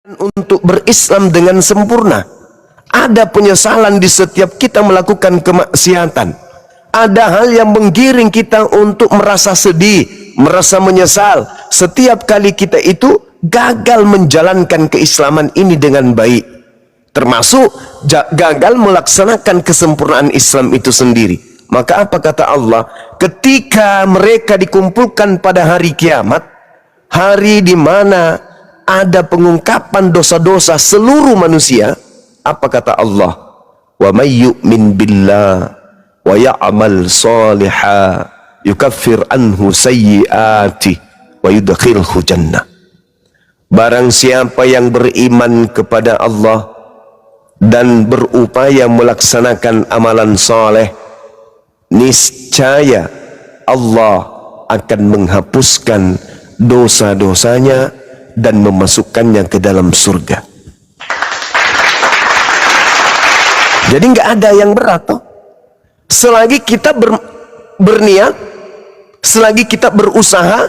untuk berislam dengan sempurna. Ada penyesalan di setiap kita melakukan kemaksiatan. Ada hal yang menggiring kita untuk merasa sedih, merasa menyesal setiap kali kita itu gagal menjalankan keislaman ini dengan baik. Termasuk gagal melaksanakan kesempurnaan Islam itu sendiri. Maka apa kata Allah? Ketika mereka dikumpulkan pada hari kiamat, hari di mana ada pengungkapan dosa-dosa seluruh manusia, apa kata Allah? Wa may yu'min billah wa ya'mal shalihan yukaffir anhu sayyi'ati wa yudkhilhu jannah. Barang siapa yang beriman kepada Allah dan berupaya melaksanakan amalan saleh, niscaya Allah akan menghapuskan dosa-dosanya dan memasukkannya ke dalam surga. Jadi nggak ada yang berat toh. Selagi kita berniat, selagi kita berusaha,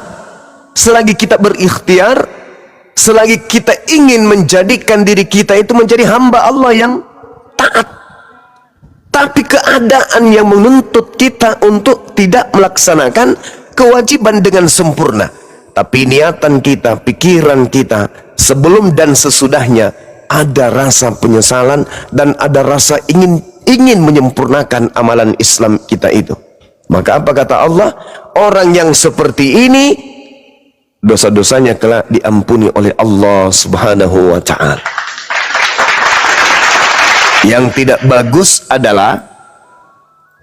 selagi kita berikhtiar, selagi kita ingin menjadikan diri kita itu menjadi hamba Allah yang taat. Tapi keadaan yang menuntut kita untuk tidak melaksanakan kewajiban dengan sempurna. Tapi niatan kita, pikiran kita, sebelum dan sesudahnya ada rasa penyesalan dan ada rasa ingin menyempurnakan amalan Islam kita itu. Maka apa kata Allah? Orang yang seperti ini dosa-dosanya kelak diampuni oleh Allah Subhanahu wa ta'ala. Yang tidak bagus adalah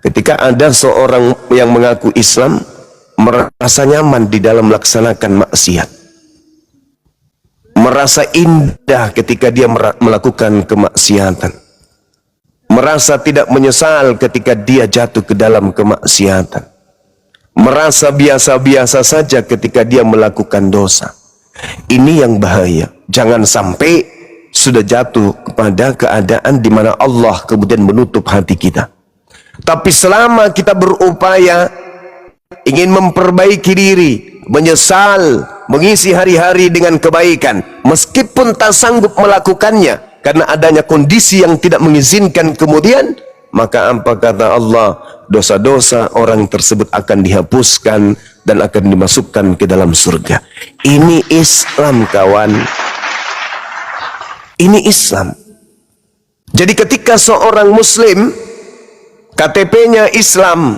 ketika ada seorang yang mengaku Islam merasa nyaman di dalam melaksanakan maksiat, merasa indah ketika dia melakukan kemaksiatan, merasa tidak menyesal ketika dia jatuh ke dalam kemaksiatan, merasa biasa-biasa saja ketika dia melakukan dosa. Ini yang bahaya. Jangan sampai sudah jatuh kepada keadaan di mana Allah kemudian menutup hati kita. Tapi selama kita berupaya ingin memperbaiki diri, menyesal, mengisi hari-hari dengan kebaikan, meskipun tak sanggup melakukannya karena adanya kondisi yang tidak mengizinkan kemudian, maka apa kata Allah? Dosa-dosa orang tersebut akan dihapuskan dan akan dimasukkan ke dalam surga. Ini Islam, kawan. Ini Islam. Jadi ketika seorang muslim KTP-nya Islam,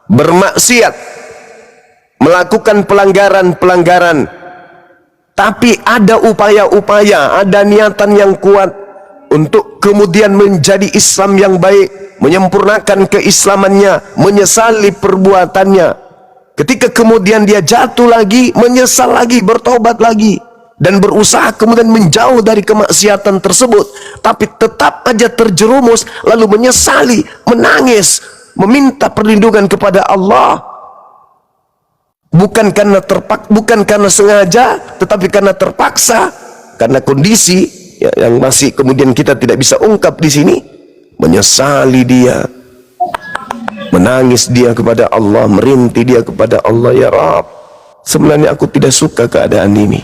bermaksiat, melakukan pelanggaran-pelanggaran, tapi ada upaya-upaya, ada niatan yang kuat untuk kemudian menjadi Islam yang baik, menyempurnakan keislamannya, menyesali perbuatannya. Ketika kemudian dia jatuh lagi, menyesal lagi, bertobat lagi, dan berusaha kemudian menjauh dari kemaksiatan tersebut, tapi tetap aja terjerumus, lalu menyesali, menangis, meminta perlindungan kepada Allah, bukan karena sengaja, tetapi karena terpaksa, karena kondisi yang masih kemudian kita tidak bisa ungkap di sini. Menyesali dia, menangis dia kepada Allah, merintih dia kepada Allah, ya Rabb, sebenarnya aku tidak suka keadaan ini,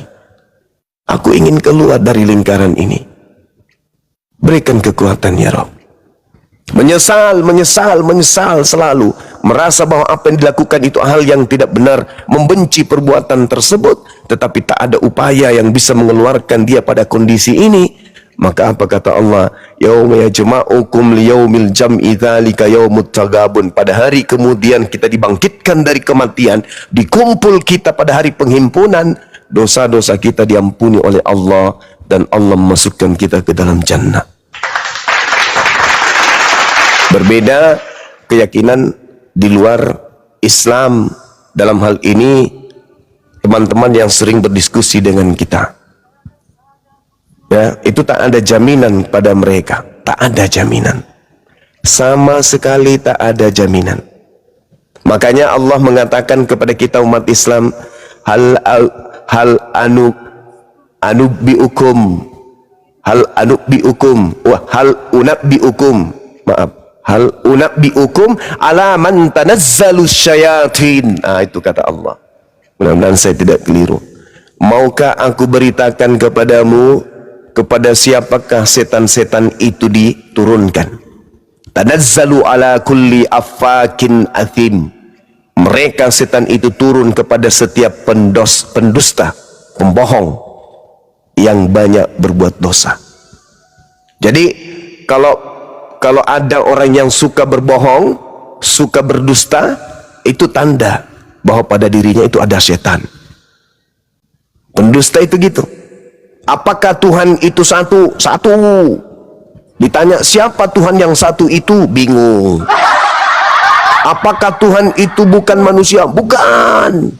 aku ingin keluar dari lingkaran ini, berikan kekuatan ya Rabb. Menyesal selalu, merasa bahwa apa yang dilakukan itu hal yang tidak benar, membenci perbuatan tersebut, tetapi tak ada upaya yang bisa mengeluarkan dia pada kondisi ini. Maka apa kata Allah? Yauma yajma'ukum liyaumil jam'i dzalika yaumut tagabun. Pada hari kemudian kita dibangkitkan dari kematian, dikumpul kita pada hari penghimpunan, dosa-dosa kita diampuni oleh Allah dan Allah memasukkan kita ke dalam jannah. Berbeda keyakinan di luar Islam. Dalam hal ini teman-teman yang sering berdiskusi dengan kita, ya, itu tak ada jaminan pada mereka. Tak ada jaminan, sama sekali tak ada jaminan. Makanya Allah mengatakan kepada kita umat Islam, hal unabbiukum ala man tanazzalus syayatin. Itu kata Allah. Mudah-mudahan saya tidak keliru. Maukah aku beritakan kepadamu kepada siapakah setan-setan itu diturunkan? Tanazzalu ala kulli affakin athim. Mereka setan itu turun kepada setiap pendusta, pembohong yang banyak berbuat dosa. Jadi kalau ada orang yang suka berbohong, suka berdusta, itu tanda bahwa pada dirinya itu ada setan. Pendusta itu gitu. Apakah Tuhan itu satu? Satu. Ditanya siapa Tuhan yang satu itu, bingung. Apakah Tuhan itu bukan manusia? Bukan.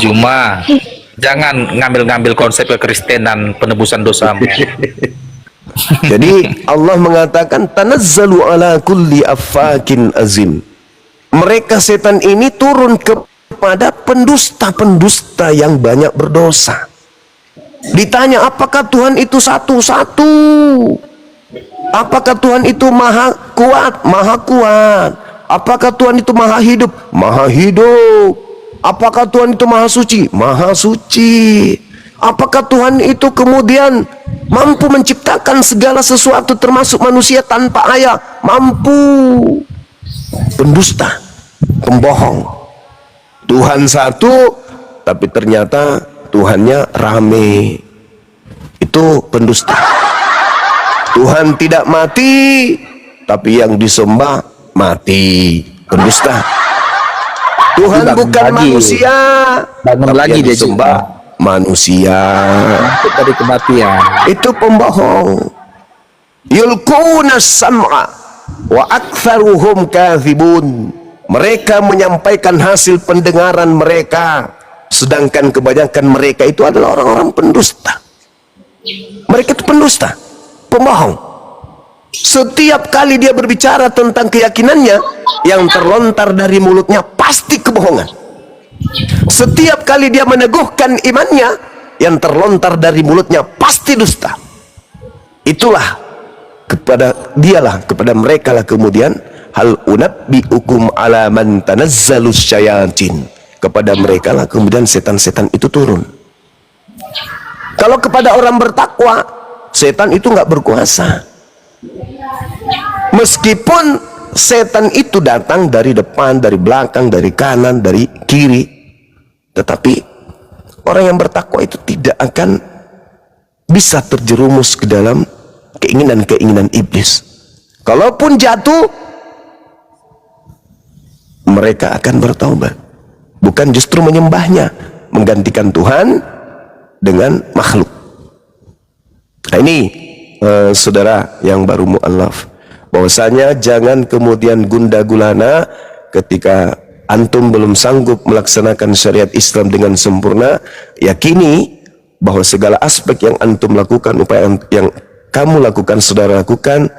Juma, jangan ngambil-ngambil konsep kekristenan penebusan dosamu. Jadi Allah mengatakan tanazzalu ala kulli affakin azim. Mereka setan ini turun kepada pendusta-pendusta yang banyak berdosa. Ditanya apakah Tuhan itu satu-satu? Apakah Tuhan itu maha kuat? Maha kuat. Apakah Tuhan itu maha hidup? Maha hidup. Apakah Tuhan itu maha suci? Maha suci. Apakah Tuhan itu kemudian mampu menciptakan segala sesuatu termasuk manusia tanpa ayah? Mampu. Pendusta, pembohong. Tuhan satu, tapi ternyata Tuhannya rame. Itu pendusta. Tuhan tidak mati, tapi yang disembah mati. Pendusta. Tuhan bukan manusia, Bangun tapi lagi yang dia disembah manusia. dari kematian. Itu pembohong. Yulquna sam'a wa aktsaruhum kathibun. Mereka menyampaikan hasil pendengaran mereka, sedangkan kebanyakan mereka itu adalah orang-orang pendusta. Mereka itu pendusta, pembohong. Setiap kali dia berbicara tentang keyakinannya, yang terlontar dari mulutnya pasti kebohongan. Setiap kali dia meneguhkan imannya, yang terlontar dari mulutnya pasti dusta. Itulah kepada mereka lah kemudian hal unabbiukum ala man tanazzalus syayatin. Kepada mereka lah kemudian setan-setan itu turun. Kalau kepada orang bertakwa, setan itu nggak berkuasa. Meskipun setan itu datang dari depan, dari belakang, dari kanan, dari kiri, tetapi orang yang bertakwa itu tidak akan bisa terjerumus ke dalam keinginan-keinginan iblis. Kalaupun jatuh, mereka akan bertaubat, bukan justru menyembahnya, menggantikan Tuhan dengan makhluk. Nah ini saudara yang baru mu'alaf, bahwasanya jangan kemudian gundah gulana ketika antum belum sanggup melaksanakan syariat Islam dengan sempurna. Yakini bahwa segala aspek yang antum lakukan, upaya yang kamu lakukan, saudara lakukan,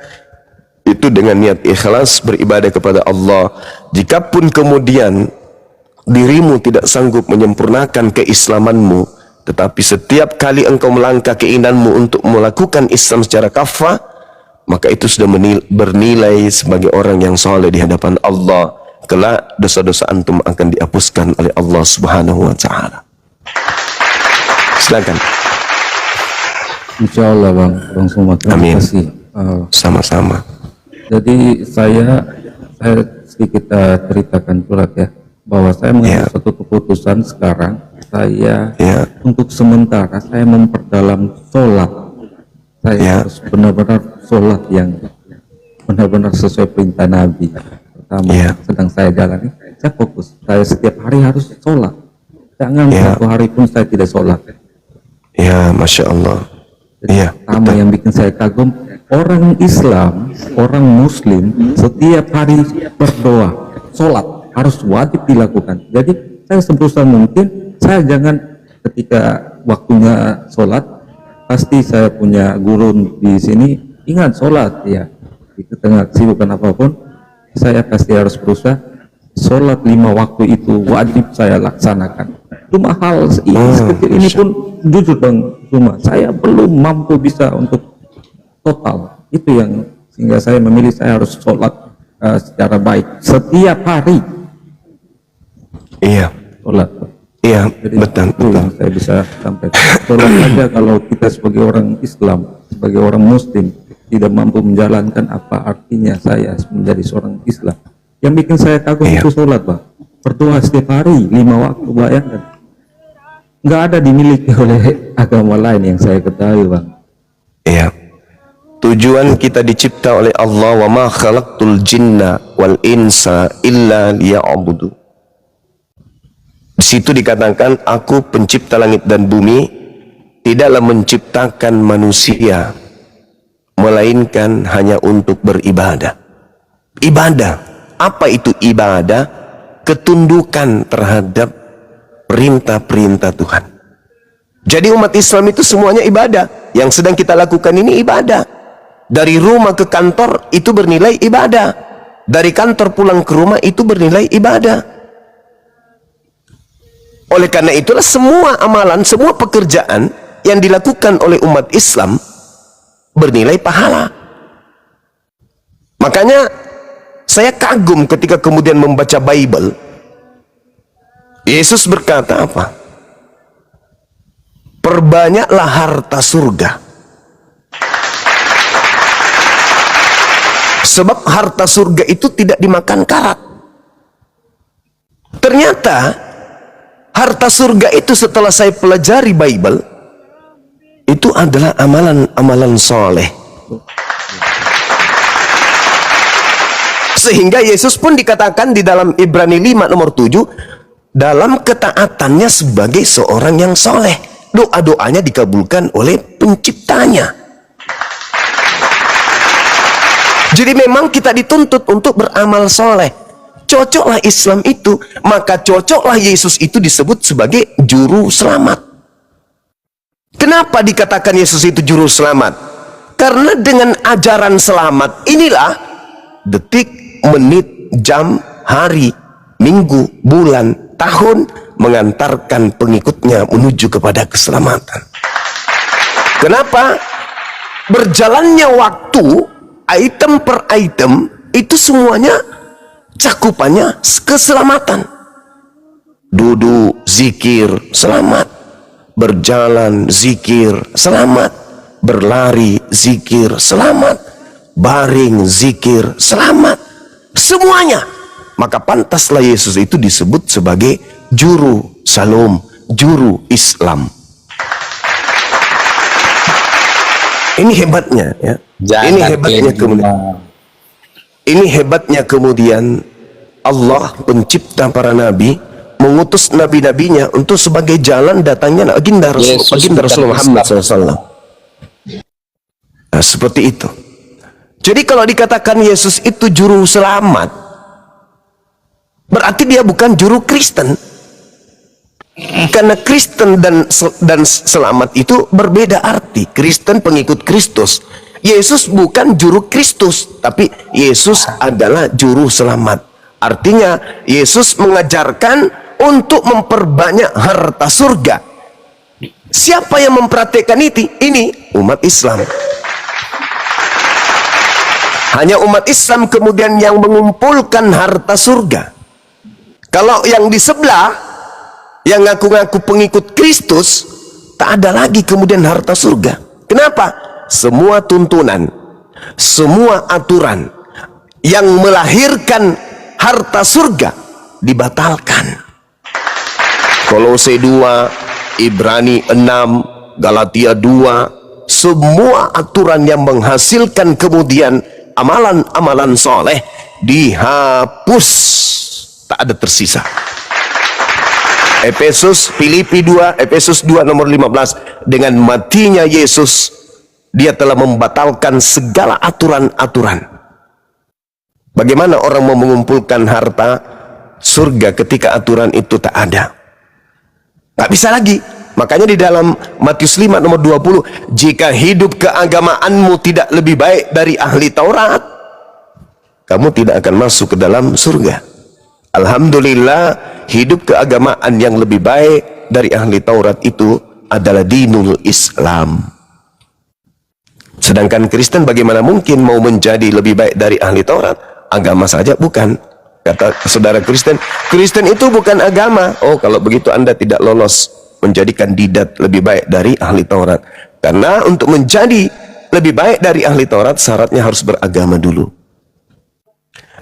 itu dengan niat ikhlas beribadah kepada Allah. Jikapun kemudian dirimu tidak sanggup menyempurnakan keislamanmu, tetapi setiap kali engkau melangkah keinginanmu untuk melakukan Islam secara kafah, maka itu sudah bernilai sebagai orang yang soleh di hadapan Allah. Kelak dosa-dosa antum akan dihapuskan oleh Allah Subhanahu wa Ta'ala. Silakan. Insya Allah Bang Suma, terima kasih. Sama-sama. Jadi saya sedikit ceritakan pula ya, bahwa saya mengambil satu keputusan sekarang. Saya untuk sementara saya memperdalam sholat. Saya harus benar-benar sholat yang benar-benar sesuai perintah Nabi. Pertama sedang saya jalani, saya fokus. Saya setiap hari harus sholat. Jangan satu hari pun saya tidak sholat. Ya, Masya Allah. Jadi pertama yang bikin saya kagum, orang Islam, orang Muslim setiap hari berdoa, sholat harus wajib dilakukan. Jadi saya sebisa mungkin saya jangan ketika waktunya sholat, pasti saya punya guru di sini, ingat sholat ya, di tengah kesibukan apapun, saya pasti harus berusaha sholat 5 waktu itu wajib saya laksanakan. Cuma hal sekecil ini pun jujur Bang Suma, saya belum mampu bisa untuk total. Itu yang sehingga saya memilih saya harus sholat secara baik setiap hari Iya, sholat. iya, Jadi betul, itu yang saya bisa sampaikan. Sholat saja kalau kita sebagai orang Islam, sebagai orang Muslim tidak mampu menjalankan apa artinya saya menjadi seorang Islam. Yang bikin saya kagum Iya. itu sholat, Pak. Berdoa setiap hari 5 waktu, bayangkan. Nggak ada dimiliki oleh agama lain yang saya ketahui, Bang. Iya. Tujuan kita dicipta oleh Allah, wa ma khalaqtul jinna wal insa illa liya'budu. Di situ dikatakan, aku pencipta langit dan bumi, tidaklah menciptakan manusia melainkan hanya untuk beribadah. Ibadah, apa itu ibadah? Ketundukan terhadap perintah-perintah Tuhan. Jadi umat Islam itu semuanya ibadah. Yang sedang kita lakukan ini ibadah. Dari rumah ke kantor itu bernilai ibadah. Dari kantor pulang ke rumah itu bernilai ibadah. Oleh karena itulah semua amalan, semua pekerjaan yang dilakukan oleh umat Islam bernilai pahala. Makanya saya kagum ketika kemudian membaca Bible. Yesus berkata apa? Perbanyaklah harta surga. Sebab harta surga itu tidak dimakan karat. Ternyata harta surga itu setelah saya pelajari Bible, itu adalah amalan-amalan soleh. Sehingga Yesus pun dikatakan di dalam Ibrani 5 nomor 7, dalam ketaatannya sebagai seorang yang soleh. Doa-doanya dikabulkan oleh penciptanya. Jadi memang kita dituntut untuk beramal soleh. Cocoklah Islam itu, maka cocoklah Yesus itu disebut sebagai juru selamat. Kenapa dikatakan Yesus itu juru selamat? Karena dengan ajaran selamat inilah detik, menit, jam, hari, minggu, bulan, tahun mengantarkan pengikutnya menuju kepada keselamatan. Kenapa? Berjalannya waktu, item per item, itu semuanya cakupannya keselamatan. Duduk, zikir, selamat. Berjalan, zikir, selamat. Berlari, zikir, selamat. Baring, zikir, selamat. Semuanya. Maka pantaslah Yesus itu disebut sebagai juru salom, juru Islam. Ini hebatnya, ya. Ini hebatnya kemudian. Ini hebatnya kemudian Allah pencipta para nabi mengutus nabi-nabinya untuk sebagai jalan datangnya baginda Rasul Muhammad SAW. Nah, seperti itu. Jadi kalau dikatakan Yesus itu juru selamat, berarti dia bukan juru Kristen. Karena Kristen dan selamat itu berbeda arti. Kristen pengikut Kristus. Yesus bukan juru Kristus, tapi Yesus adalah juru selamat. Artinya Yesus mengajarkan untuk memperbanyak harta surga. Siapa yang mempraktikkan itu? Ini umat Islam. Hanya umat Islam kemudian yang mengumpulkan harta surga. Kalau yang di sebelah yang ngaku-ngaku pengikut Kristus, tak ada lagi kemudian harta surga. Kenapa? Semua tuntunan, semua aturan yang melahirkan harta surga dibatalkan. Kolose 2, Ibrani 6, Galatia 2, semua aturan yang menghasilkan kemudian amalan-amalan soleh dihapus, tak ada tersisa. Filipi 2, Efesus 2 nomor 15, dengan matinya Yesus dia telah membatalkan segala aturan-aturan. Bagaimana orang mau mengumpulkan harta surga ketika aturan itu tak ada? Nggak bisa lagi. Makanya di dalam Matius 5 nomor 20, jika hidup keagamaanmu tidak lebih baik dari ahli Taurat, kamu tidak akan masuk ke dalam surga. Alhamdulillah, hidup keagamaan yang lebih baik dari ahli Taurat itu adalah dinul Islam. Sedangkan Kristen bagaimana mungkin mau menjadi lebih baik dari ahli Taurat? agama saja? Bukan. Kata saudara Kristen, Kristen itu bukan agama. Oh, kalau begitu Anda tidak lolos menjadi kandidat lebih baik dari ahli Taurat. Karena untuk menjadi lebih baik dari ahli Taurat, syaratnya harus beragama dulu.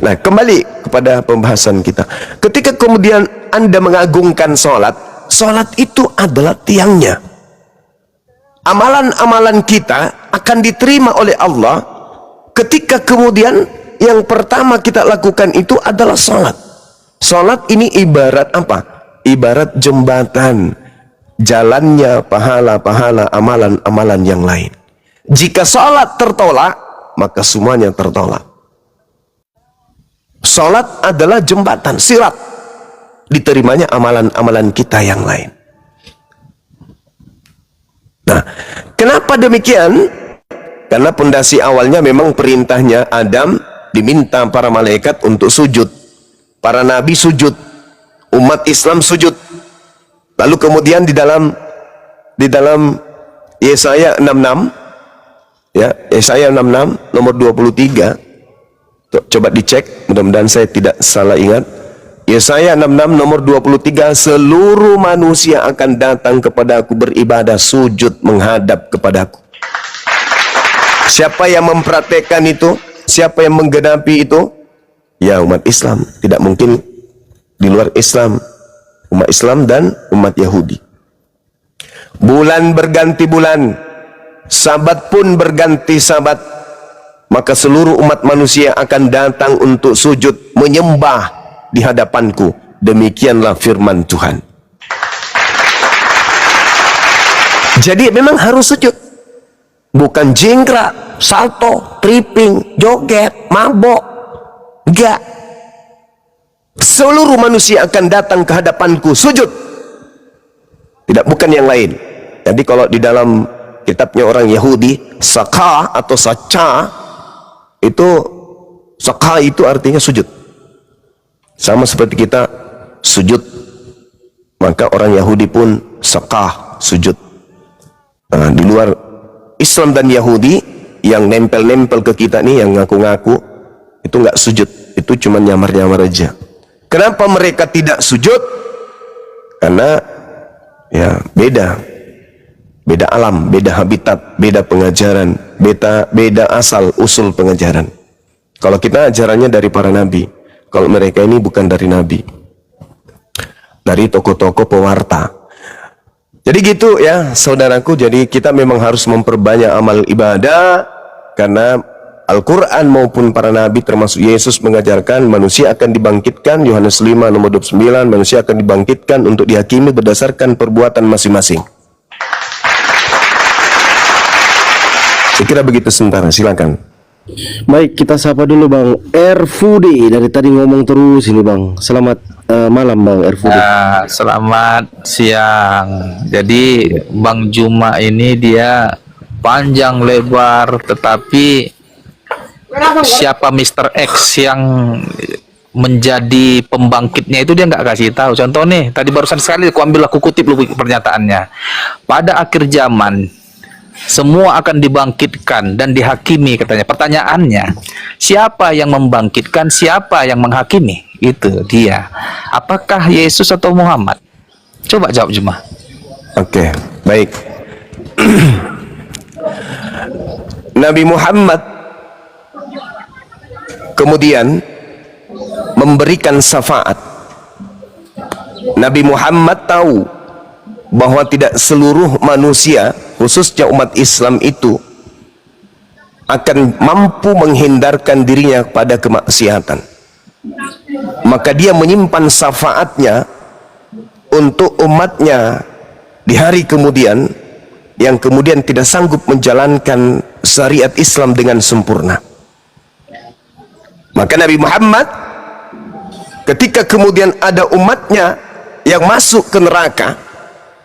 Nah, kembali kepada pembahasan kita. Ketika kemudian Anda mengagungkan sholat, sholat itu adalah tiangnya. Amalan-amalan kita akan diterima oleh Allah ketika kemudian yang pertama kita lakukan itu adalah sholat. Sholat ini ibarat apa? Ibarat jembatan jalannya pahala-pahala amalan-amalan yang lain. Jika sholat tertolak, maka semuanya tertolak. Sholat adalah jembatan, sirat diterimanya amalan-amalan kita yang lain. Nah, kenapa demikian? Karena pondasi awalnya memang perintahnya Adam diminta para malaikat untuk sujud, para nabi sujud, umat Islam sujud. Lalu kemudian di dalam Yesaya 66, ya, Yesaya 66 nomor 23, coba dicek, mudah-mudahan saya tidak salah ingat. Yesaya 66 nomor 23, seluruh manusia akan datang kepadaku beribadah sujud menghadap kepadaku. Siapa yang mempraktekkan itu? Siapa yang menggenapi itu? Ya, umat Islam. Tidak mungkin di luar Islam. Umat Islam dan umat Yahudi. Bulan berganti bulan, sabat pun berganti sabat, maka seluruh umat manusia akan datang untuk sujud menyembah di hadapanku. Demikianlah firman Tuhan. Jadi memang harus sujud, bukan jingkrak, salto, tripping, joget, mabok. Enggak. Seluruh manusia akan datang ke hadapanku sujud, tidak, bukan yang lain. Jadi kalau di dalam kitabnya orang Yahudi, saka atau saca itu, saka itu artinya sujud. Sama seperti kita sujud, maka orang Yahudi pun sakah, sujud. Nah, di luar Islam dan Yahudi yang nempel-nempel ke kita nih, yang ngaku-ngaku, itu nggak sujud, itu cuma nyamar-nyamar aja. Kenapa mereka tidak sujud? Karena ya beda alam, beda habitat, beda pengajaran, beda asal usul pengajaran. Kalau kita ajarannya dari para nabi, kalau mereka ini bukan dari nabi, dari tokoh-tokoh pewarta. Jadi gitu ya saudaraku. Jadi kita memang harus memperbanyak amal ibadah, karena Al-Quran maupun para nabi termasuk Yesus mengajarkan manusia akan dibangkitkan. Yohanes 5 nomor 29, manusia akan dibangkitkan untuk dihakimi berdasarkan perbuatan masing-masing. Saya kira begitu sementara, silakan. Baik, kita sapa dulu Bang Erfudi. Dari tadi ngomong terus ini Bang. Selamat malam Bang Erfudi. Ya, selamat siang. Jadi Bang Juma ini dia panjang lebar, tetapi siapa Mr. X yang menjadi pembangkitnya itu dia nggak kasih tahu. Contoh nih, tadi barusan sekali aku kutip lu pernyataannya. Pada akhir zaman semua akan dibangkitkan dan dihakimi katanya. Pertanyaannya, siapa yang membangkitkan, siapa yang menghakimi? Itu dia. Apakah Yesus atau Muhammad? Coba jawab Juma. Oke, baik. Nabi Muhammad kemudian memberikan syafaat. Nabi Muhammad tahu bahwa tidak seluruh manusia, khususnya umat Islam itu, akan mampu menghindarkan dirinya pada kemaksiatan. Maka dia menyimpan syafaatnya untuk umatnya di hari kemudian, yang kemudian tidak sanggup menjalankan syariat Islam dengan sempurna. Maka Nabi Muhammad ketika kemudian ada umatnya yang masuk ke neraka,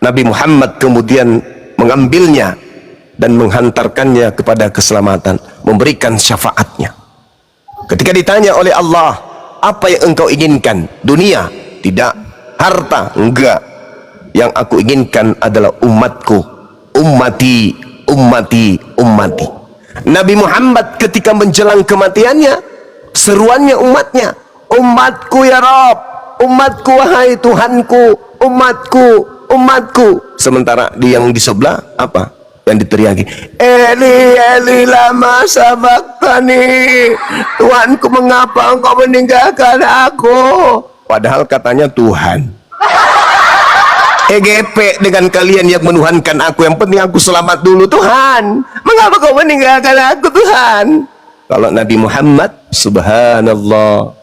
Nabi Muhammad kemudian mengambilnya dan menghantarkannya kepada keselamatan, memberikan syafaatnya. Ketika ditanya oleh Allah, apa yang engkau inginkan? Dunia? Tidak. Harta? Enggak. Yang aku inginkan adalah umatku. Ummati, ummati, ummati. Nabi Muhammad ketika menjelang kematiannya seruannya umatnya, umatku ya Rob, umatku wahai Tuhanku, umatku, umatku. Sementara yang di sebelah apa yang diteriaki? Eli Eli lama sabaktani, Tuhanku mengapa engkau meninggalkan aku? Padahal katanya Tuhan. EGP dengan kalian yang menuhankan aku, yang penting aku selamat dulu. Tuhan, mengapa kau meninggalkan aku Tuhan? Kalau Nabi Muhammad, subhanallah,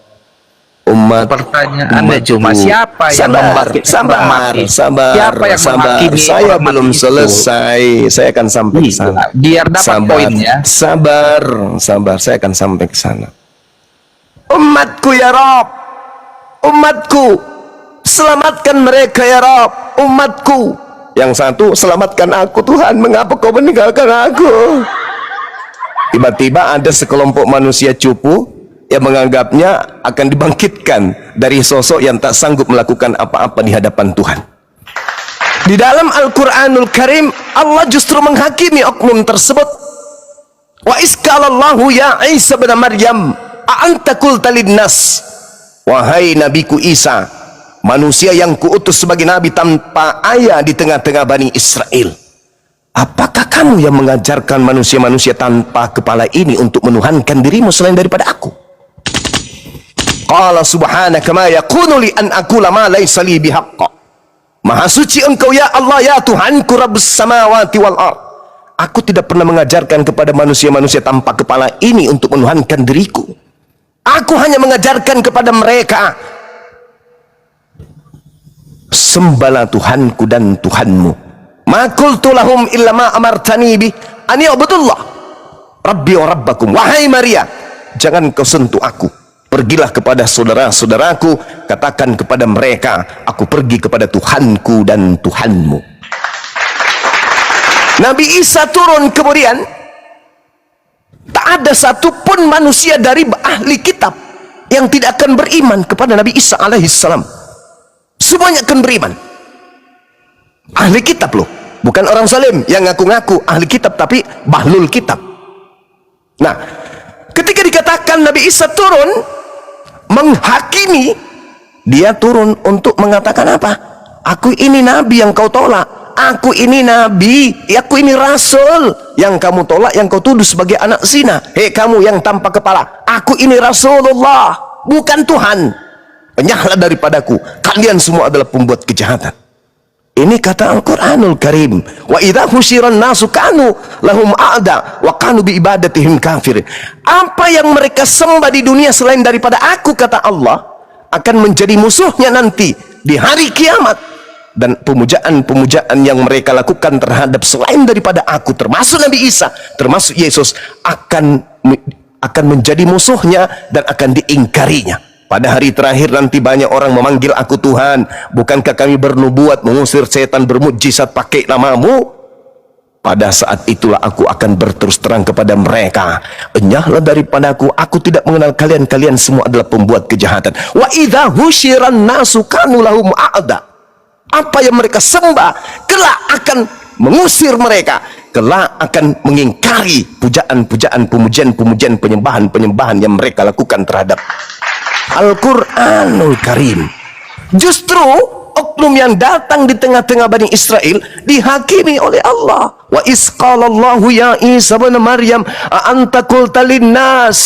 Pertanyaannya cuma siapa yang memaki? Siapa yang menghakimi? Saya belum selesai. Saya akan sampai ke sana. Biar dapat poinnya. Sabar. Saya akan sampai ke sana. Umatku ya Rob, umatku, selamatkan mereka ya Rob, umatku. Yang satu, selamatkan aku Tuhan, mengapa kau meninggalkan aku? Tiba-tiba ada sekelompok manusia cupu yang menganggapnya akan dibangkitkan dari sosok yang tak sanggup melakukan apa-apa di hadapan Tuhan. Di dalam Al-Quranul Karim, Allah justru menghakimi oknum tersebut. Wa iskalallahu ya Isa bin Maryam a'anta qulta linnas, wahai nabiku Isa, manusia yang kuutus sebagai nabi tanpa ayah di tengah-tengah Bani Israel, apakah kamu yang mengajarkan manusia-manusia tanpa kepala ini untuk menuhankan dirimu selain daripada aku? Qala subhanaka ma yakunu li an aqula ma laysa li bihaqqa. Maha suci engkau ya Allah ya Tuhanku Rabbus samawati wal ard. Aku tidak pernah mengajarkan kepada manusia-manusia tanpa kepala ini untuk menuhankan diriku. Aku hanya mengajarkan kepada mereka, sembahlah Tuhanku dan Tuhanmu. Ma qultu lahum illa ma amartani bi ani ubudullah rabbi wa rabbakum. Wahai Maria, jangan kau sentuh aku, pergilah kepada saudara-saudaraku, katakan kepada mereka, aku pergi kepada Tuhanku dan Tuhanmu. Nabi Isa turun, kemudian tak ada satupun manusia dari ahli kitab yang tidak akan beriman kepada Nabi Isa alaihissalam. Semuanya akan beriman. Ahli kitab loh, bukan orang zalim yang ngaku-ngaku ahli kitab tapi bahlul kitab. Nah, ketika dikatakan Nabi Isa turun menghakimi, dia turun untuk mengatakan apa? Aku ini nabi yang kau tolak, aku ini nabi, aku ini rasul yang kamu tolak, yang kau tuduh sebagai anak zina. Hei kamu yang tanpa kepala, aku ini Rasulullah, bukan Tuhan. Penyahlah daripadaku, kalian semua adalah pembuat kejahatan. Ini kata Al-Quranul Karim. Wa idza husyiran nasu kanu lahum a'da wa kanu bi ibadatihim kafir. Apa yang mereka sembah di dunia selain daripada aku, kata Allah, akan menjadi musuhnya nanti di hari kiamat. Dan pemujaan-pemujaan yang mereka lakukan terhadap selain daripada aku, termasuk Nabi Isa, termasuk Yesus, akan menjadi musuhnya dan akan diingkarinya. Pada hari terakhir nanti banyak orang memanggil aku Tuhan. Bukankah kami bernubuat mengusir setan bermukjizat pakai namamu? Pada saat itulah aku akan berterus terang kepada mereka, enyahlah daripadaku, aku tidak mengenal kalian, kalian semua adalah pembuat kejahatan. Wa idza husyiran nasu kanu lahum a'da. Apa yang mereka sembah kelak akan mengusir mereka, kelak akan mengingkari pujaan-pujaan, pemujian-pemujian, penyembahan-penyembahan yang mereka lakukan terhadap Al-Quranul Karim. Justru oknum yang datang di tengah-tengah Bani Israel dihakimi oleh Allah. Wa isqalallahu ya Isa bin Maryam a anta qulta linnas,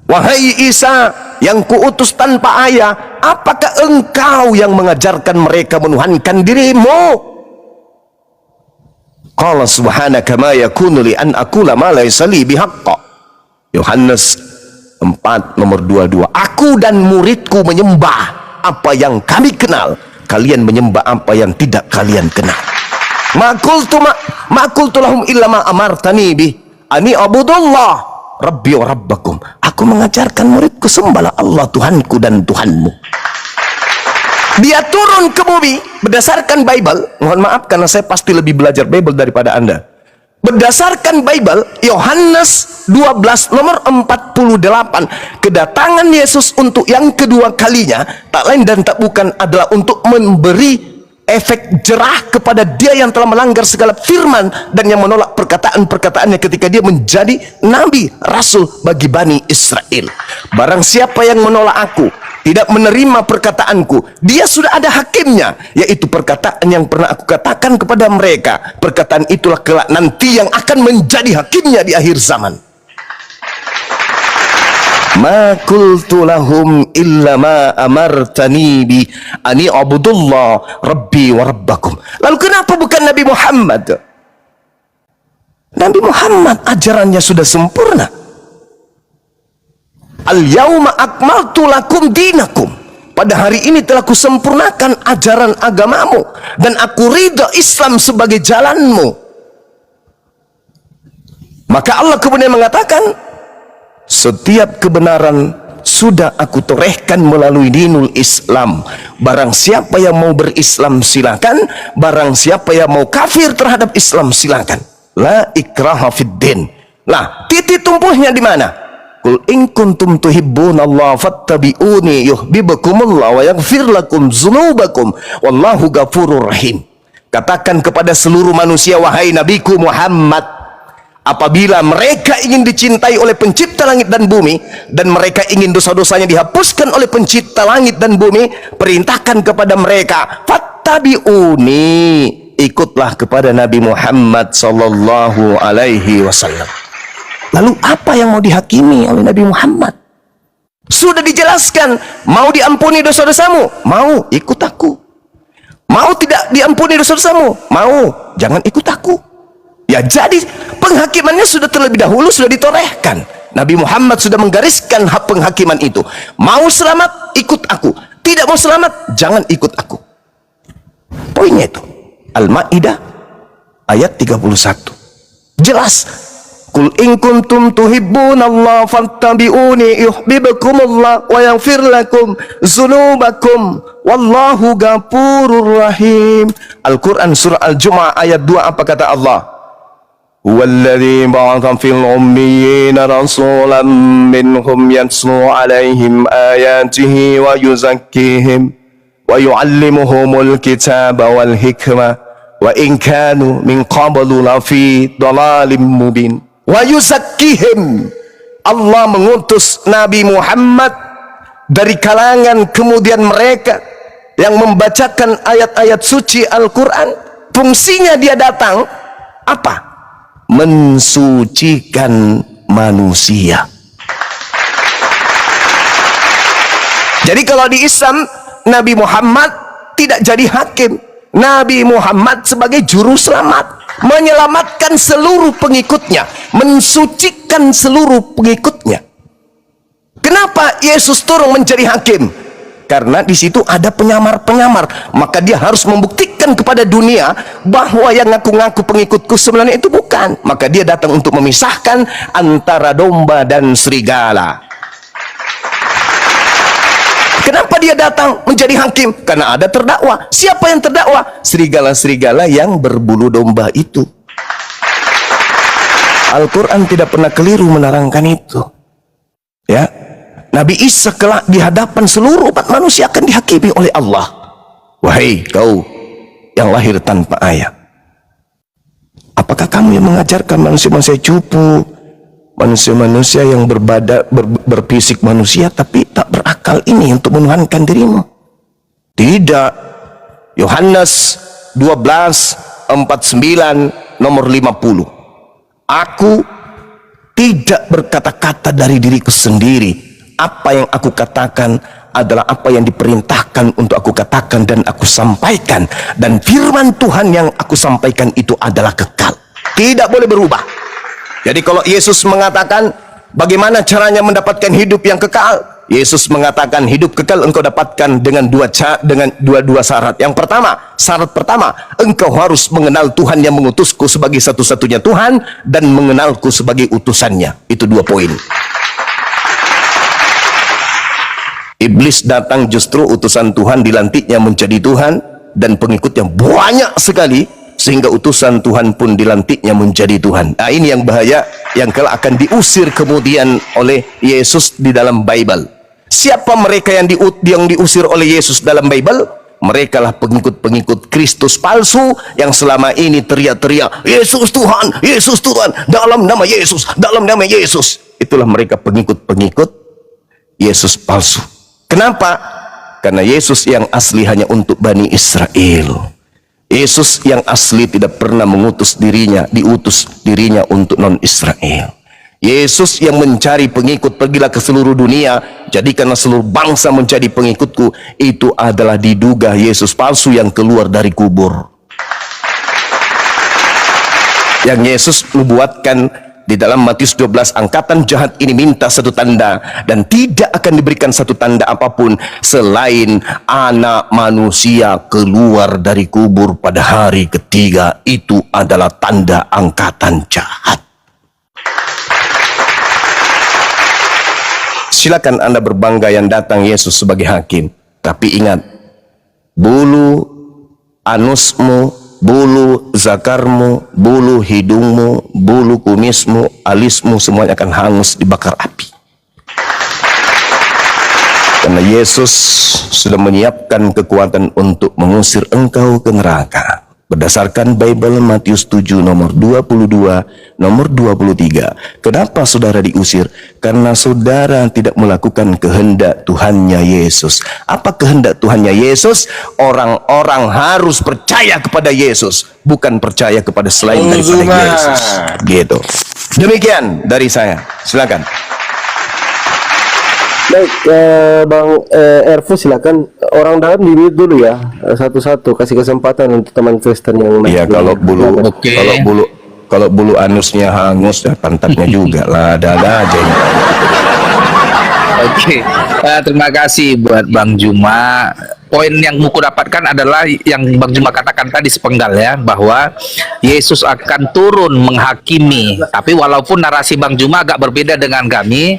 wahai Isa yang kuutus tanpa ayah, apakah engkau yang mengajarkan mereka menuhankan dirimu? Qala subhanaka ma yakunu li an aqula ma laysa li bihaqqa. Yohanes 4 nomor 22. Aku dan muridku menyembah apa yang kami kenal, kalian menyembah apa yang tidak kalian kenal. Ma qultu lahum illa ma amartani bi ani abudullah rabbi wa rabbakum. Aku mengajarkan muridku, sembahlah Allah Tuhanku dan Tuhanmu. Dia turun ke bumi berdasarkan Bible. Mohon maaf karena saya pasti lebih belajar Bible daripada Anda. Berdasarkan Bible, Yohanes 12 nomor 48, kedatangan Yesus untuk yang kedua kalinya tak lain dan tak bukan adalah untuk memberi efek jerah kepada dia yang telah melanggar segala firman dan yang menolak perkataan-perkataannya ketika dia menjadi nabi rasul bagi Bani Israel. Barang siapa yang menolak aku, tidak menerima perkataanku, dia sudah ada hakimnya, yaitu perkataan yang pernah aku katakan kepada mereka. Perkataan itulah kelak nanti yang akan menjadi hakimnya di akhir zaman. Ma qultu lahum illa ma amartani bi ani abudullah rabbi wa rabbakum. Lalu kenapa bukan Nabi Muhammad? Nabi Muhammad ajarannya sudah sempurna. Al-yauma akmaltu lakum dinakum. Pada hari ini telah kusempurnakan ajaran agamamu dan aku ridha Islam sebagai jalanmu. Maka Allah kemudian mengatakan, setiap kebenaran sudah aku torehkan melalui dinul Islam. Barang siapa yang mau berislam silakan, barang siapa yang mau kafir terhadap Islam silakan. La ikraha fid din. Lah, titik tumpuhnya di mana? Qul in kuntum tuhibbunallaha fattabi'uni yuhibbukumullah wa yaghfir lakum dzunubakum wallahu ghafurur rahim. Katakan kepada seluruh manusia, wahai nabiku Muhammad, apabila mereka ingin dicintai oleh pencipta langit dan bumi, dan mereka ingin dosa-dosanya dihapuskan oleh pencipta langit dan bumi, perintahkan kepada mereka, fattabi'uni, ikutlah kepada Nabi Muhammad sallallahu alaihi wasallam. Lalu apa yang mau dihakimi oleh Nabi Muhammad? Sudah dijelaskan, mau diampuni dosa-dosamu, mau ikut aku. Mau tidak diampuni dosa-dosamu, mau jangan ikut aku. Ya, jadi penghakimannya sudah terlebih dahulu sudah ditorehkan. Nabi Muhammad sudah menggariskan hak penghakiman itu. Mau selamat, ikut aku. Tidak mau selamat, jangan ikut aku. Poinnya itu. Al-Maidah ayat 31. Jelas. Qul in kuntum tuhibbunallaha fattabi'uni yuhibbukumullah wa yaghfir lakum dzunubakum wallahu ghafurur rahim. Al-Qur'an surah Al-Jumu'ah ayat 2, apa kata Allah? Huwallazi ba'atha fil ummiyina rasulan minhum yatlu 'alaihim ayatihi wa yuzakkihim wa yu'allimuhumul kitaba wal hikmah wa in kanu min qablu lafi dhalalim mubin. Wa yuzakkihim, Allah mengutus Nabi Muhammad dari kalangan kemudian mereka yang membacakan ayat-ayat suci Al-Quran. Fungsinya dia datang apa? Mensucikan manusia. Jadi kalau di Islam, Nabi Muhammad tidak jadi hakim. Nabi Muhammad sebagai juru selamat, menyelamatkan seluruh pengikutnya, mensucikan seluruh pengikutnya. Kenapa Yesus turun menjadi hakim? Karena di situ ada penyamar-penyamar, maka dia harus membuktikan kepada dunia bahwa yang ngaku-ngaku pengikutku sebenarnya itu bukan. Maka dia datang untuk memisahkan antara domba dan serigala. Kenapa dia datang menjadi hakim? Karena ada terdakwa. Siapa yang terdakwa? Serigala-serigala yang berbulu domba itu. Al-Quran tidak pernah keliru menerangkan itu. Ya, Nabi Isa kelak di hadapan seluruh umat manusia akan dihakimi oleh Allah. Wahai kau yang lahir tanpa ayah, apakah kamu yang mengajarkan manusia-manusia cupu, manusia-manusia yang berfisik manusia tapi tak berakal ini untuk menuhankan dirimu? Tidak. Yohanes 12:49 nomor 50. Aku tidak berkata-kata dari diriku sendiri. Apa yang aku katakan adalah apa yang diperintahkan untuk aku katakan dan aku sampaikan. Dan firman Tuhan yang aku sampaikan itu adalah kekal, tidak boleh berubah. Jadi kalau Yesus mengatakan bagaimana caranya mendapatkan hidup yang kekal, Yesus mengatakan hidup kekal engkau dapatkan dengan dua syarat. Yang pertama, syarat pertama, engkau harus mengenal Tuhan yang mengutusku sebagai satu-satunya Tuhan dan mengenalku sebagai utusannya. Itu 2 poin. Iblis datang justru utusan Tuhan dilantiknya menjadi Tuhan dan pengikutnya banyak sekali, sehingga utusan Tuhan pun dilantiknya menjadi Tuhan. Nah, ini yang bahaya, yang kelak akan diusir kemudian oleh Yesus di dalam Bible. Siapa mereka yang diusir oleh Yesus dalam Bible? Mereka lah pengikut-pengikut Kristus palsu yang selama ini teriak-teriak, Yesus Tuhan, Yesus Tuhan, dalam nama Yesus, dalam nama Yesus. Itulah mereka pengikut-pengikut Yesus palsu. Kenapa? Karena Yesus yang asli hanya untuk Bani Israel. Yesus yang asli tidak pernah diutus dirinya untuk non-Israel. Yesus yang mencari pengikut, pergilah ke seluruh dunia, jadikanlah seluruh bangsa menjadi pengikutku. Itu adalah diduga Yesus palsu yang keluar dari kubur. Yang Yesus nubuatkan di dalam Matius 12, angkatan jahat ini minta satu tanda, dan tidak akan diberikan satu tanda apapun selain anak manusia keluar dari kubur pada hari ketiga. Itu adalah tanda angkatan jahat. Silakan Anda berbangga yang datang Yesus sebagai hakim. Tapi ingat, bulu anusmu, bulu zakarmu, bulu hidungmu, bulu kumismu, alismu, semuanya akan hangus dibakar api. Karena Yesus sudah menyiapkan kekuatan untuk mengusir engkau ke neraka. Berdasarkan Bible Matius 7 nomor 22, nomor 23. Kenapa saudara diusir? Karena saudara tidak melakukan kehendak Tuhannya Yesus. Apa kehendak Tuhannya Yesus? Orang-orang harus percaya kepada Yesus, bukan percaya kepada selain daripada Yesus. Gitu. Demikian dari saya. Silakan. Baik, Bang Erfu, silakan orang dalam di mute dulu ya, satu-satu kasih kesempatan untuk teman Kristen yang lain. Iya, kalau bulu Oke. kalau bulu anusnya hangus ya pantatnya juga lah, ada aja ini. Oke, terima kasih buat Bang Juma. Poin yang Muku dapatkan adalah yang Bang Juma katakan tadi sepenggal ya, bahwa Yesus akan turun menghakimi. Tapi walaupun narasi Bang Juma agak berbeda dengan kami,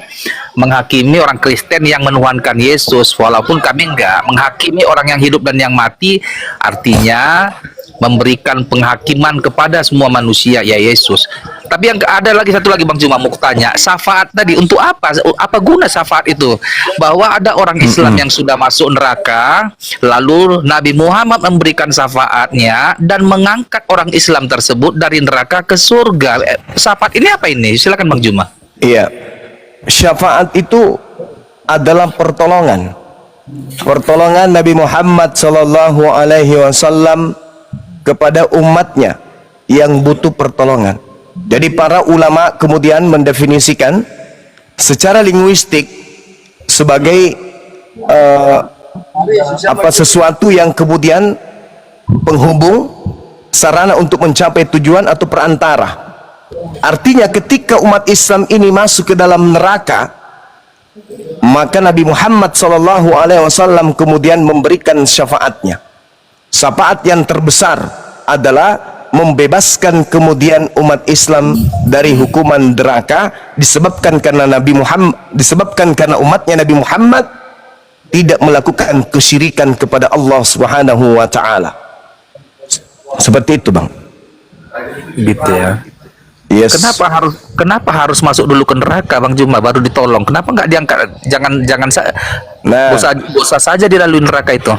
menghakimi orang Kristen yang menuhankan Yesus, walaupun kami enggak menghakimi orang yang hidup dan yang mati, artinya memberikan penghakiman kepada semua manusia, ya Yesus. Tapi yang ada lagi satu lagi Bang Juma mau tanya, syafaat tadi untuk apa? Apa guna syafaat itu? Bahwa ada orang Islam yang sudah masuk neraka, lalu Nabi Muhammad memberikan syafaatnya dan mengangkat orang Islam tersebut dari neraka ke surga. Syafaat ini apa ini? Silakan Bang Juma. Iya. Syafaat itu adalah pertolongan. Pertolongan Nabi Muhammad sallallahu alaihi wasallam kepada umatnya yang butuh pertolongan. Jadi para ulama kemudian mendefinisikan secara linguistik sebagai sesuatu yang kemudian penghubung, sarana untuk mencapai tujuan atau perantara. Artinya ketika umat Islam ini masuk ke dalam neraka, maka Nabi Muhammad SAW kemudian memberikan syafaatnya. Syafaat yang terbesar adalah membebaskan kemudian umat Islam dari hukuman neraka, disebabkan karena karena umatnya Nabi Muhammad tidak melakukan kesyirikan kepada Allah Subhanahu wa taala. Seperti itu, Bang. Gitu ya. Yes. Kenapa harus masuk dulu ke neraka Bang Juma baru ditolong? Kenapa nggak diangkat? Jangan dosa saja dilalui neraka itu.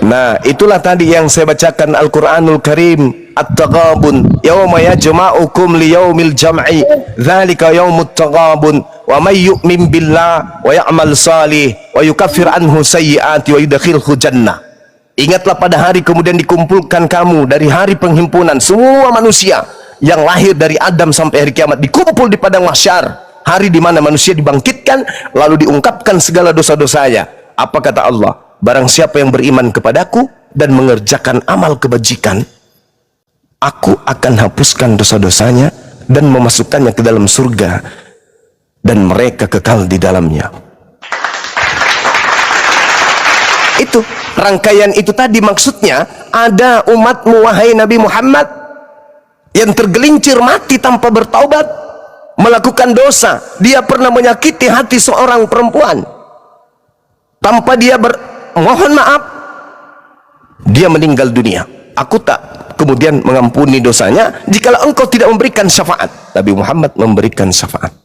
Nah, itulah tadi yang saya bacakan Al-Qur'anul Karim, At-Taghabun, yauma yajma'ukum liyaumil jam'i, dzalika yaumut taghabun, wa may yu'min billah wa ya'mal salih wa yukaffir anhu sayyi'ati wa yudkhilhu jannah. Ingatlah pada hari kemudian dikumpulkan kamu dari hari penghimpunan semua manusia yang lahir dari Adam sampai hari kiamat, dikumpul di padang mahsyar, hari di mana manusia dibangkitkan lalu diungkapkan segala dosa-dosanya. Apa kata Allah? Barang siapa yang beriman kepadaku dan mengerjakan amal kebajikan, aku akan hapuskan dosa-dosanya dan memasukkannya ke dalam surga dan mereka kekal di dalamnya. Itu rangkaian itu tadi, maksudnya ada umatmu wahai Nabi Muhammad yang tergelincir mati tanpa bertaubat, melakukan dosa. Dia pernah menyakiti hati seorang perempuan tanpa dia mohon maaf, dia meninggal dunia. Aku tak kemudian mengampuni dosanya jikalau engkau tidak memberikan syafaat. Nabi Muhammad memberikan syafaat.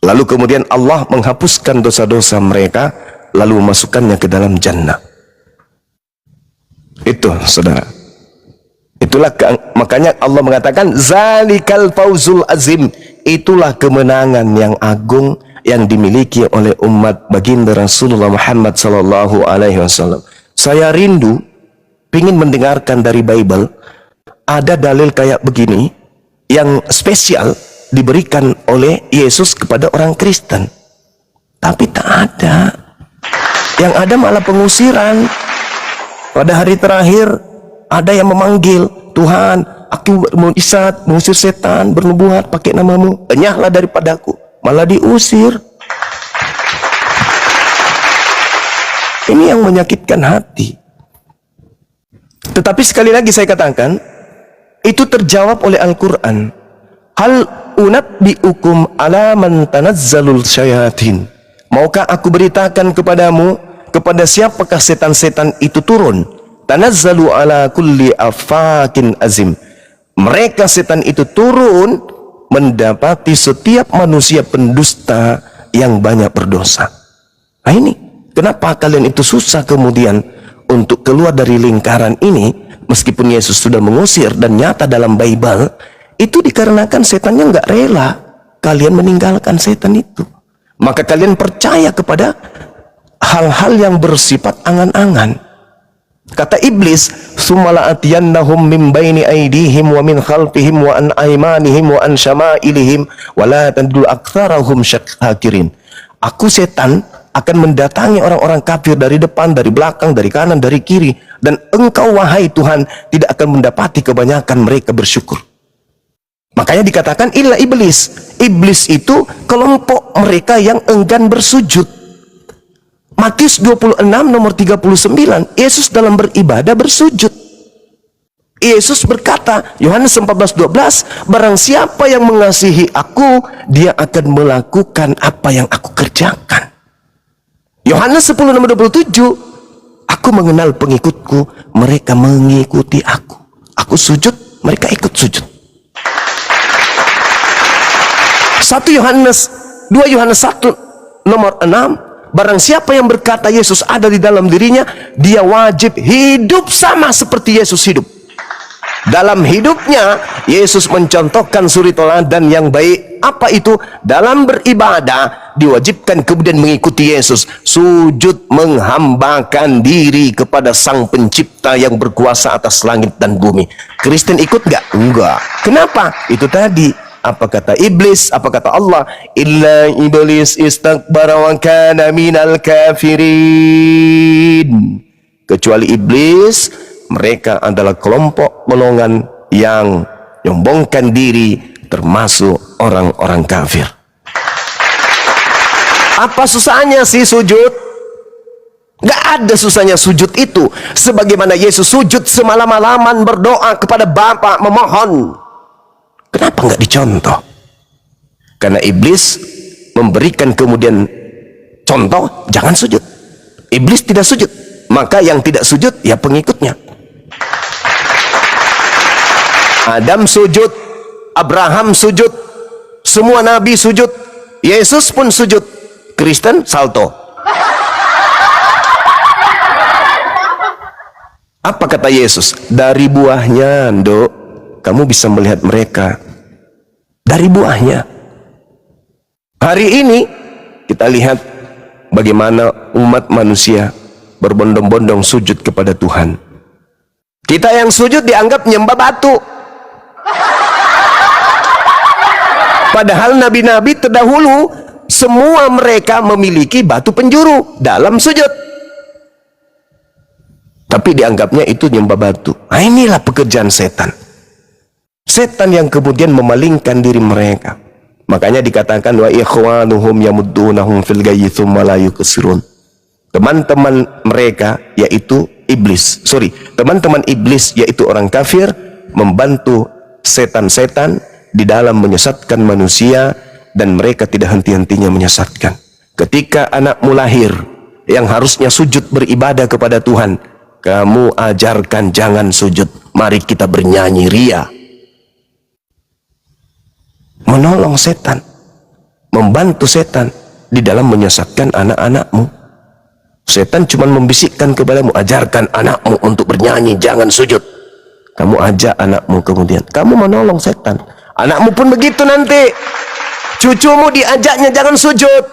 Lalu kemudian Allah menghapuskan dosa-dosa mereka, lalu memasukkannya ke dalam jannah. Itu saudara. Makanya Allah mengatakan zalikal fauzul azim, itulah kemenangan yang agung yang dimiliki oleh umat baginda Rasulullah Muhammad sallallahu alaihi wasallam. Saya rindu ingin mendengarkan dari Bible ada dalil kayak begini yang spesial diberikan oleh Yesus kepada orang Kristen. Tapi tak ada. Yang ada malah pengusiran. Pada hari terakhir ada yang memanggil, Tuhan, aku bermujizat, mengusir setan, bernubuat pakai namamu, enyahlah daripadaku. Malah diusir. Ini yang menyakitkan hati. Tetapi sekali lagi saya katakan, itu terjawab oleh Al-Quran. Hal unabbi'ukum ala man tanazzalul syayatin. Maukah aku beritakan kepadamu, kepada siapakah setan-setan itu turun? Tanazzalu ala kulli afakin azim. Mereka setan itu turun mendapati setiap manusia pendusta yang banyak berdosa. Nah ini, kenapa kalian itu susah kemudian untuk keluar dari lingkaran ini, meskipun Yesus sudah mengusir dan nyata dalam Bible, itu dikarenakan setannya nggak rela kalian meninggalkan setan itu. Maka kalian percaya kepada hal-hal yang bersifat angan-angan. Kata iblis, "Tsumma la'atiyannahum min baini aydihim wa min khalfihim wa an aymanihim wa an syama'ilihim wa la tadlu aktsarahum syakirin." Aku setan akan mendatangi orang-orang kafir dari depan, dari belakang, dari kanan, dari kiri, dan engkau wahai Tuhan tidak akan mendapati kebanyakan mereka bersyukur. Makanya dikatakan illa iblis. Iblis itu kelompok mereka yang enggan bersujud. Matius 26 nomor 39, Yesus dalam beribadah bersujud. Yesus berkata, Yohanes 14:12, barang siapa yang mengasihi aku, dia akan melakukan apa yang aku kerjakan. Yohanes 10 nomor 27, aku mengenal pengikutku, mereka mengikuti aku. Aku sujud, mereka ikut sujud. 2 Yohanes 1 nomor 6, barang siapa yang berkata Yesus ada di dalam dirinya, dia wajib hidup sama seperti Yesus hidup. Dalam hidupnya, Yesus mencontohkan suri teladan yang baik. Apa itu? Dalam beribadah, diwajibkan kemudian mengikuti Yesus. Sujud menghambakan diri kepada Sang Pencipta yang berkuasa atas langit dan bumi. Kristen ikut nggak? Enggak. Kenapa? Itu tadi. Apa kata iblis? Apa kata Allah? Illa iblis istakbara wa kana minal kafirin. Kecuali iblis, mereka adalah kelompok golongan yang menyombongkan diri, termasuk orang-orang kafir. Apa susahnya sih sujud? Gak ada susahnya sujud itu. Sebagaimana Yesus sujud semalam-malaman berdoa kepada Bapa memohon. Kenapa nggak dicontoh? Karena iblis memberikan kemudian contoh, jangan sujud. Iblis tidak sujud, maka yang tidak sujud ya pengikutnya. Adam sujud, Abraham sujud, semua nabi sujud, Yesus pun sujud. Kristen salto. Apa kata Yesus? Dari buahnya, Nduk, kamu bisa melihat mereka. Dari buahnya. Hari ini kita lihat bagaimana umat manusia berbondong-bondong sujud kepada Tuhan. Kita yang sujud dianggap nyembah batu. Padahal nabi-nabi terdahulu semua mereka memiliki batu penjuru dalam sujud. Tapi dianggapnya itu nyembah batu. Nah, inilah pekerjaan setan. Setan yang kemudian memalingkan diri mereka. Makanya dikatakan wa ikhwanuhum yamuddunahum fil ghayyi tsumma la yuqsirun. Teman-teman mereka yaitu iblis. Teman-teman iblis yaitu orang kafir membantu setan-setan di dalam menyesatkan manusia, dan mereka tidak henti-hentinya menyesatkan. Ketika anakmu lahir yang harusnya sujud beribadah kepada Tuhan, kamu ajarkan jangan sujud. Mari kita bernyanyi ria. Menolong setan, membantu setan di dalam menyesatkan anak-anakmu. Setan cuma membisikkan kepadamu, ajarkan anakmu untuk bernyanyi, jangan sujud. Kamu ajak anakmu, kemudian kamu menolong setan. Anakmu pun begitu nanti. Cucumu diajaknya jangan sujud,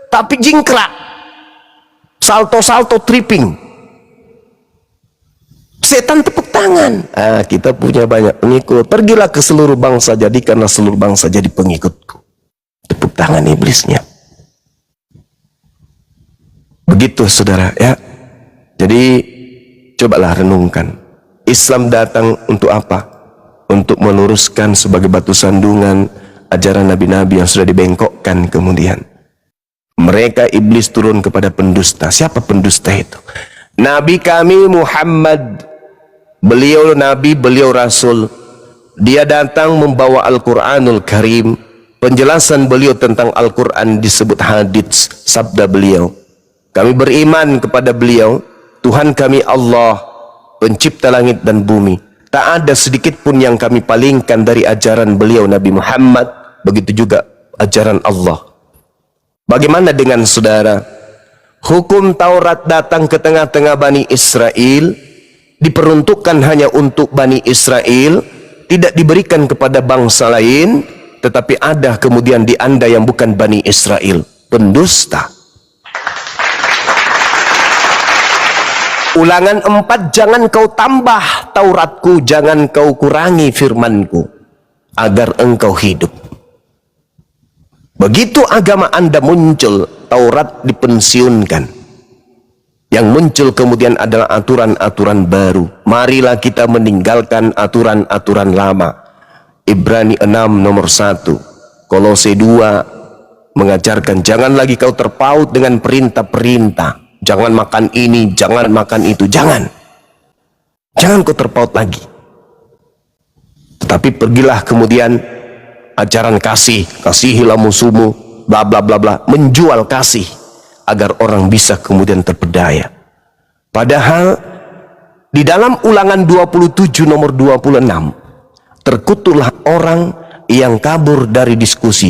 tapi jingkrak, salto-salto, tripping. Setan tepuk tangan. Kita punya banyak pengikut. Pergilah ke seluruh bangsa, jadikanlah seluruh bangsa jadi pengikutku. Tepuk tangan iblisnya. Begitu saudara ya. Jadi cobalah renungkan. Islam datang untuk apa? Untuk meluruskan sebagai batu sandungan ajaran nabi-nabi yang sudah dibengkokkan kemudian. Mereka iblis turun kepada pendusta. Siapa pendusta itu? Nabi kami Muhammad. Beliau nabi, beliau rasul. Dia datang membawa Al-Quranul Karim. Penjelasan beliau tentang Al-Quran disebut hadits, sabda beliau. Kami beriman kepada beliau. Tuhan kami Allah, pencipta langit dan bumi. Tak ada sedikit pun yang kami palingkan dari ajaran beliau Nabi Muhammad. Begitu juga ajaran Allah. Bagaimana dengan saudara? Hukum Taurat datang ke tengah-tengah Bani Israel, diperuntukkan hanya untuk Bani Israel, tidak diberikan kepada bangsa lain. Tetapi ada kemudian di anda yang bukan Bani Israel, pendusta. Ulangan 4, jangan kau tambah Tauratku, jangan kau kurangi firmanku, agar engkau hidup. Begitu agama anda muncul, Taurat dipensiunkan. Yang muncul kemudian adalah aturan-aturan baru. Marilah kita meninggalkan aturan-aturan lama. Ibrani 6 nomor 1, Kolose 2 mengajarkan jangan lagi kau terpaut dengan perintah-perintah. Jangan makan ini, jangan makan itu, jangan kau terpaut lagi. Tetapi pergilah kemudian ajaran kasih, kasihilah musuhmu, bla bla bla bla, menjual kasih agar orang bisa kemudian terpedaya. Padahal di dalam Ulangan 27 nomor 26, terkutuklah orang yang kabur dari diskusi.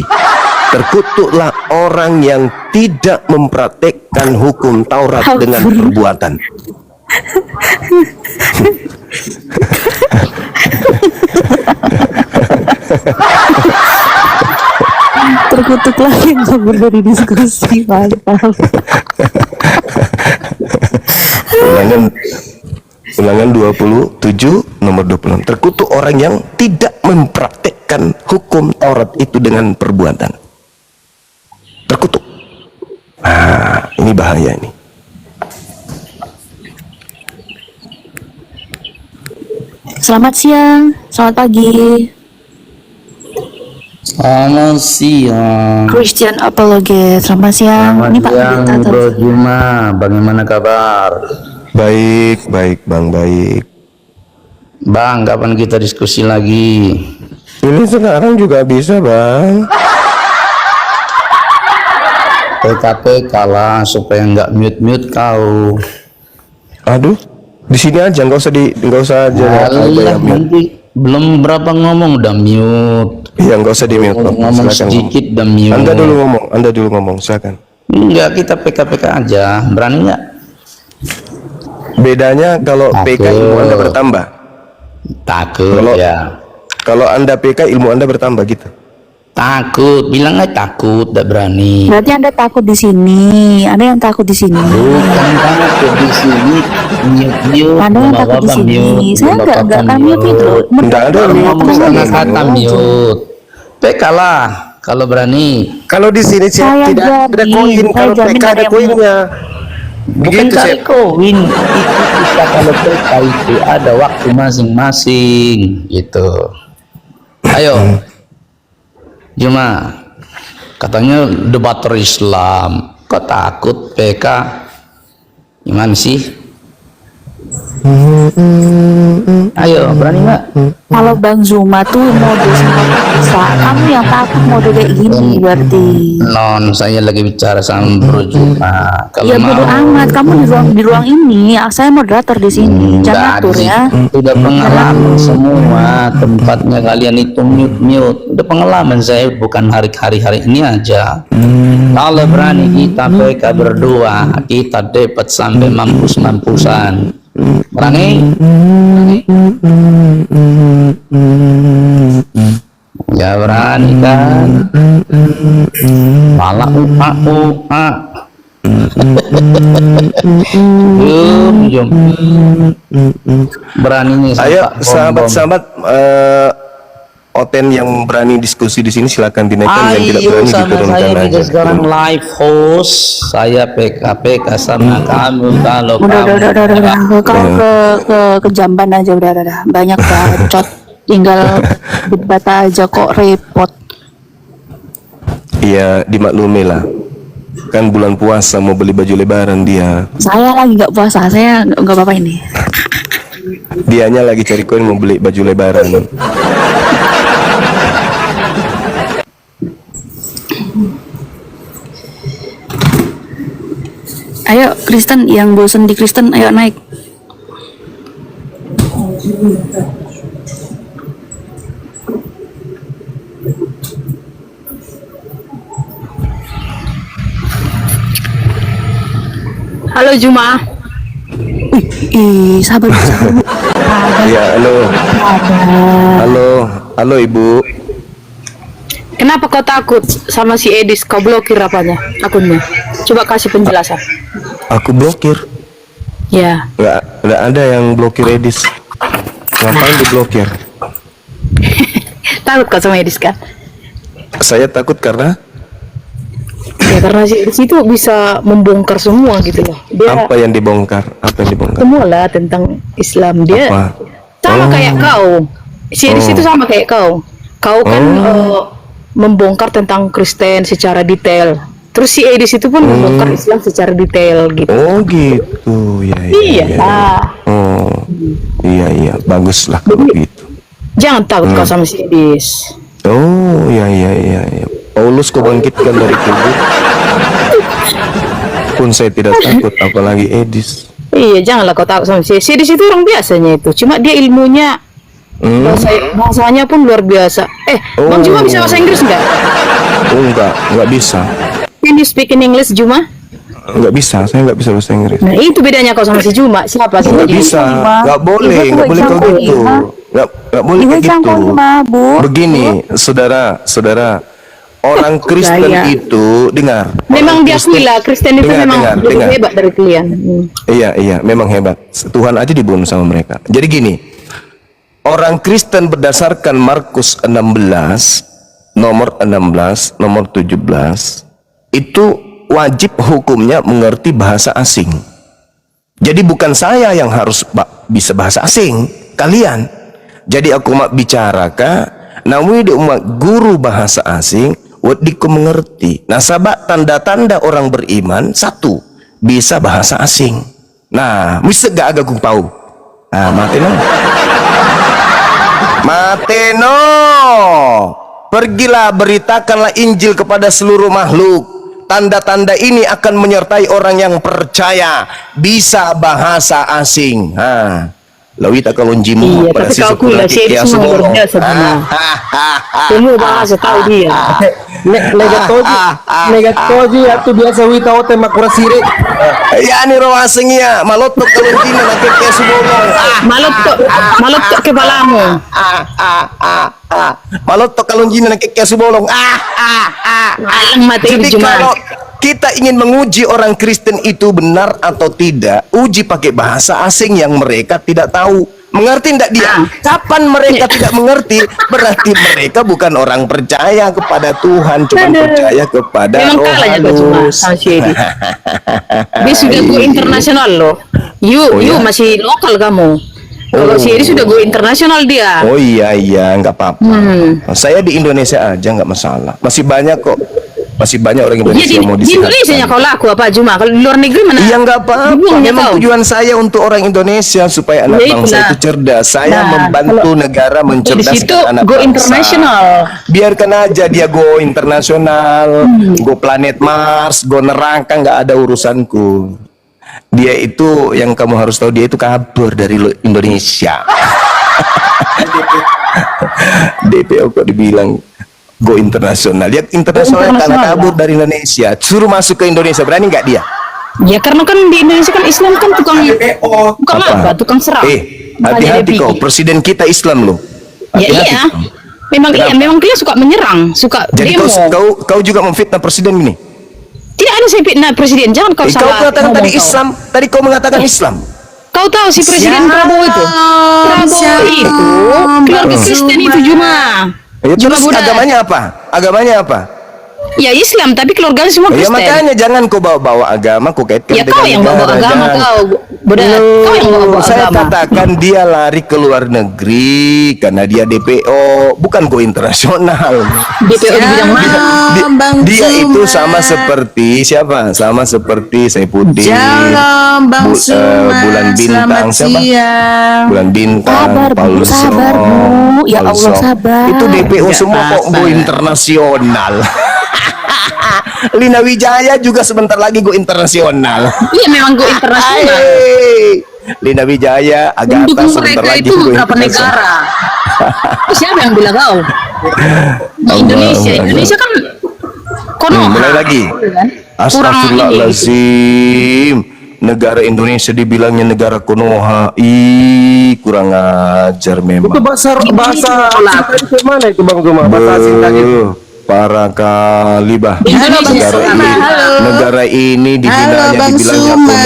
Terkutuklah orang yang tidak mempraktekkan hukum Taurat dengan perbuatan. Terkutuklah yang kabur dari diskusi. Mantap. Ulangan 27 nomor 26. Terkutuk orang yang tidak mempraktekkan hukum Taurat itu dengan perbuatan. Terkutuk. Ini bahaya ini. Selamat siang, selamat pagi. Selamat siang. Christian Apologet, selamat siang. Selamat Ini Pak siang Pendeta Bro tadi. Juma, bagaimana kabar? Baik Bang, baik. Bang, kapan kita diskusi lagi? Ini sekarang juga bisa Bang. PKP kalah supaya nggak mute kau. Aduh, di sini aja, nggak usah aja. Alah, nanti belum berapa ngomong udah mute. Iya, nggak usah di mute. Ngomong sedikit udah mute. Anda dulu ngomong, silakan. Enggak, kita PKP aja. Berani nggak? Bedanya kalau PK ilmu Anda bertambah. Takut Kalau- ya. Kalau Anda PK ilmu Anda bertambah gitu. Takut, bilang aja takut, tidak berani. Berarti Anda takut di sini. Ada yang takut di sini. Bukan takut di sini. Mute. Ada yang takut di sini. Saya enggak kami itu. Enggak ada yang Ngomong mute. setengah kata mute. PK lah kalau berani. Kalau di sini Saya tidak ada jamin, koin, saya kalau jamin PK ada ada yang koinnya. Bukan Begitu, cari Chef. koin itu kita kalau PK itu ada waktu masing-masing gitu. Ayo, Juma, katanya debater Islam, kok takut PK? Gimana sih? Ayo, berani nggak? Kalau Bang Zuma tuh modus puasa. Kamu yang takut mau kayak gini berarti. Non, saya lagi bicara sama Bro Juma. Kalau Ya bodo mau amat. Kamu di ruang ini. Saya moderator di sini. Jangan atur Gaji. ya. Udah pengalaman semua tempatnya kalian itu mute. Udah pengalaman saya, bukan hari ini aja. Kalau berani kita PK berdua, kita dapat sampai mampus-mampusan. Berani? Ya berani kan? Malah upa. Jom. Beraninya Ayo sampai sahabat-sahabat Oten yang berani diskusi di sini silakan dinaikkan, yang tidak ayo berani sama diturunkan saya, kita aja. sekarang live host. Saya PK sama kamu. Kalau Udah. kamu Kau ke Jamban aja udah. Banyak bacot. Tinggal debat aja kok repot. Iya, dimaklumi lah. Kan bulan puasa mau beli baju lebaran dia. Saya lagi nggak puasa. Saya nggak apa-apa ini. Dianya lagi cari koin mau beli baju lebaran. Ayo Kristen yang bosen di Kristen, ayo naik. Halo Juma. Sabar. Iya, halo Ibu. Kenapa kau takut sama si Edis? Kau blokir apanya akunnya? Coba kasih penjelasan. Aku blokir. Ya. Nggak ada yang blokir Edis. Ngapain diblokir? Takut kau sama Edis kan? Saya takut karena Ya karena si Edis itu bisa membongkar semua gitu loh. Dia apa yang dibongkar? Apa yang dibongkar? semua lah tentang Islam. Dia Apa? sama kayak kau. Si Edis itu sama kayak kau. Kau kan membongkar tentang Kristen secara detail. Terus si Edis itu pun membongkar Islam secara detail gitu. Oh gitu, ya. Iya. Nah, Oh, iya, baguslah kalau gitu. jangan takut kau sama si Edis. Oh, iya. Paulus kau bangkitkan dari kubur. Pun saya tidak takut, apalagi Edis. Iya, janganlah kau takut sama si Edis itu orang biasanya itu. Cuma dia ilmunya bahasanya pun luar biasa. Bang Juma bisa bahasa Inggris enggak? Oh, enggak bisa. Can you speak in English, Juma? Enggak bisa, saya enggak bisa bahasa Inggris. Nah, itu bedanya kau sama si Juma. Siapa sih? Enggak bisa, enggak boleh kayak gitu. Enggak boleh kayak gitu. Begini, saudara, orang Kristen Saya. itu dengar. Memang Orang diakui lah, Kristen itu memang lebih dengar. hebat dari kalian. Iya, memang hebat. Tuhan aja dibunuh sama mereka. Jadi gini, orang Kristen berdasarkan Markus 16, nomor 16, nomor 17, itu wajib hukumnya mengerti bahasa asing. Jadi bukan saya yang harus bisa bahasa asing, kalian. Jadi aku mak bicara namun di umat guru bahasa asing, wadiku mengerti. Nah, sabak tanda-tanda orang beriman, satu, bisa bahasa asing. Nah, mesti gak agak kumpau. Nah, Mateno, pergilah beritakanlah Injil kepada seluruh makhluk. Tanda-tanda ini akan menyertai orang yang percaya bisa bahasa asing. Lawi tak kalau jimu Iya, tapi kau akui lah, si Edis memang luar biasa, Juma. Semua bahasa tahu dia. Negatoji atau biasa wita ote makurasire. Ya ni rawa asingnya malotok kalau jina nak kayak subolong. Malot ke balamu. Malotok kalau jina nak kayak subolong. Alang mati Jadi Juma. kalau kita ingin menguji orang Kristen itu benar atau tidak, uji pakai bahasa asing yang mereka tidak tahu. Mengerti tidak dia? Kapan mereka tidak mengerti, berarti mereka bukan orang percaya kepada Tuhan, cuma percaya kepada Memang roh kalahnya kau Juma halus. sama si Edis. Dia sudah go internasional loh. You masih lokal kamu. Kalau si Edis sudah go internasional dia. Oh iya, nggak apa-apa. Saya di Indonesia aja nggak masalah. Masih banyak kok Masih banyak orang Iya, Indonesia yang mau di Indonesia disihatkan. kau laku apa cuma kalau di luar negeri mana? Iya nggak apa-apa. Bingung Memang kau. tujuan saya untuk orang Indonesia supaya anak Ya, bangsa itulah. itu cerdas. Saya Nah, membantu kalau negara di situ mencerdaskan anak go bangsa. international. Biarkan aja dia go internasional, go planet Mars, go neraka, nggak ada urusanku. Dia itu yang kamu harus tahu, dia itu kabur dari Indonesia. DPO kok dibilang go internasional. Dia internasional karena internasional, kabur lah. dari Indonesia. Suruh masuk ke Indonesia, berani nggak dia? Ya karena kan di Indonesia kan Islam kan tukang apa? Tukang serang. Makanya Hati-hati dia kau, bikin. presiden kita Islam loh. Ya Hati-hati. iya. Memang iya, memang dia suka menyerang, suka Jadi demo. kau juga memfitnah presiden ini. Tidak ada saya fitnah presiden, jangan kau Kau salah. mengatakan ngomong tadi kau. Islam, tadi kau mengatakan Islam. Kau tahu si presiden Prabowo itu? Prabowo itu keluarga Kristen itu cuma. Ya, Cuma terus budak. agamanya apa? Agamanya apa? Ya Islam, tapi keluarganya semua Ya Kristen. makanya jangan kau bawa-bawa agama, kau kaitkan Ya kau yang bawa negara, agama jangan. kau. Budak, kau yang bawa Saya agama. katakan dia lari ke luar negeri karena dia DPO, bukan go internasional. DPO di bidang mana? Dia itu sama seperti siapa? Sama seperti Saifuddin. Bulan Bintang siapa? Bulan Bintang, Sabar, Bu, Paulus sabar, Rom, Bu. Ya Paulus Allah, Rom. sabar. Itu DPO semua kok go internasional. Lina Wijaya juga sebentar lagi go internasional. Iya memang go internasional. Hey, Lina Wijaya, Agatha Pendukung sebentar mereka lagi itu go berapa internasional. negara? Siapa yang bilang kau? Di Indonesia, Indonesia kan konoha. Mulai lagi. Kurang ini. Astagfirullahaladzim. Negara Indonesia dibilangnya negara Konoha. Ih, kurang ajar memang. Itu bahasa cinta itu mana itu Bang Juma? Bahasa cinta gitu. Parah kali bah. Halo, Bang negara Suma, ini, halo. negara ini dibilangnya Konoha.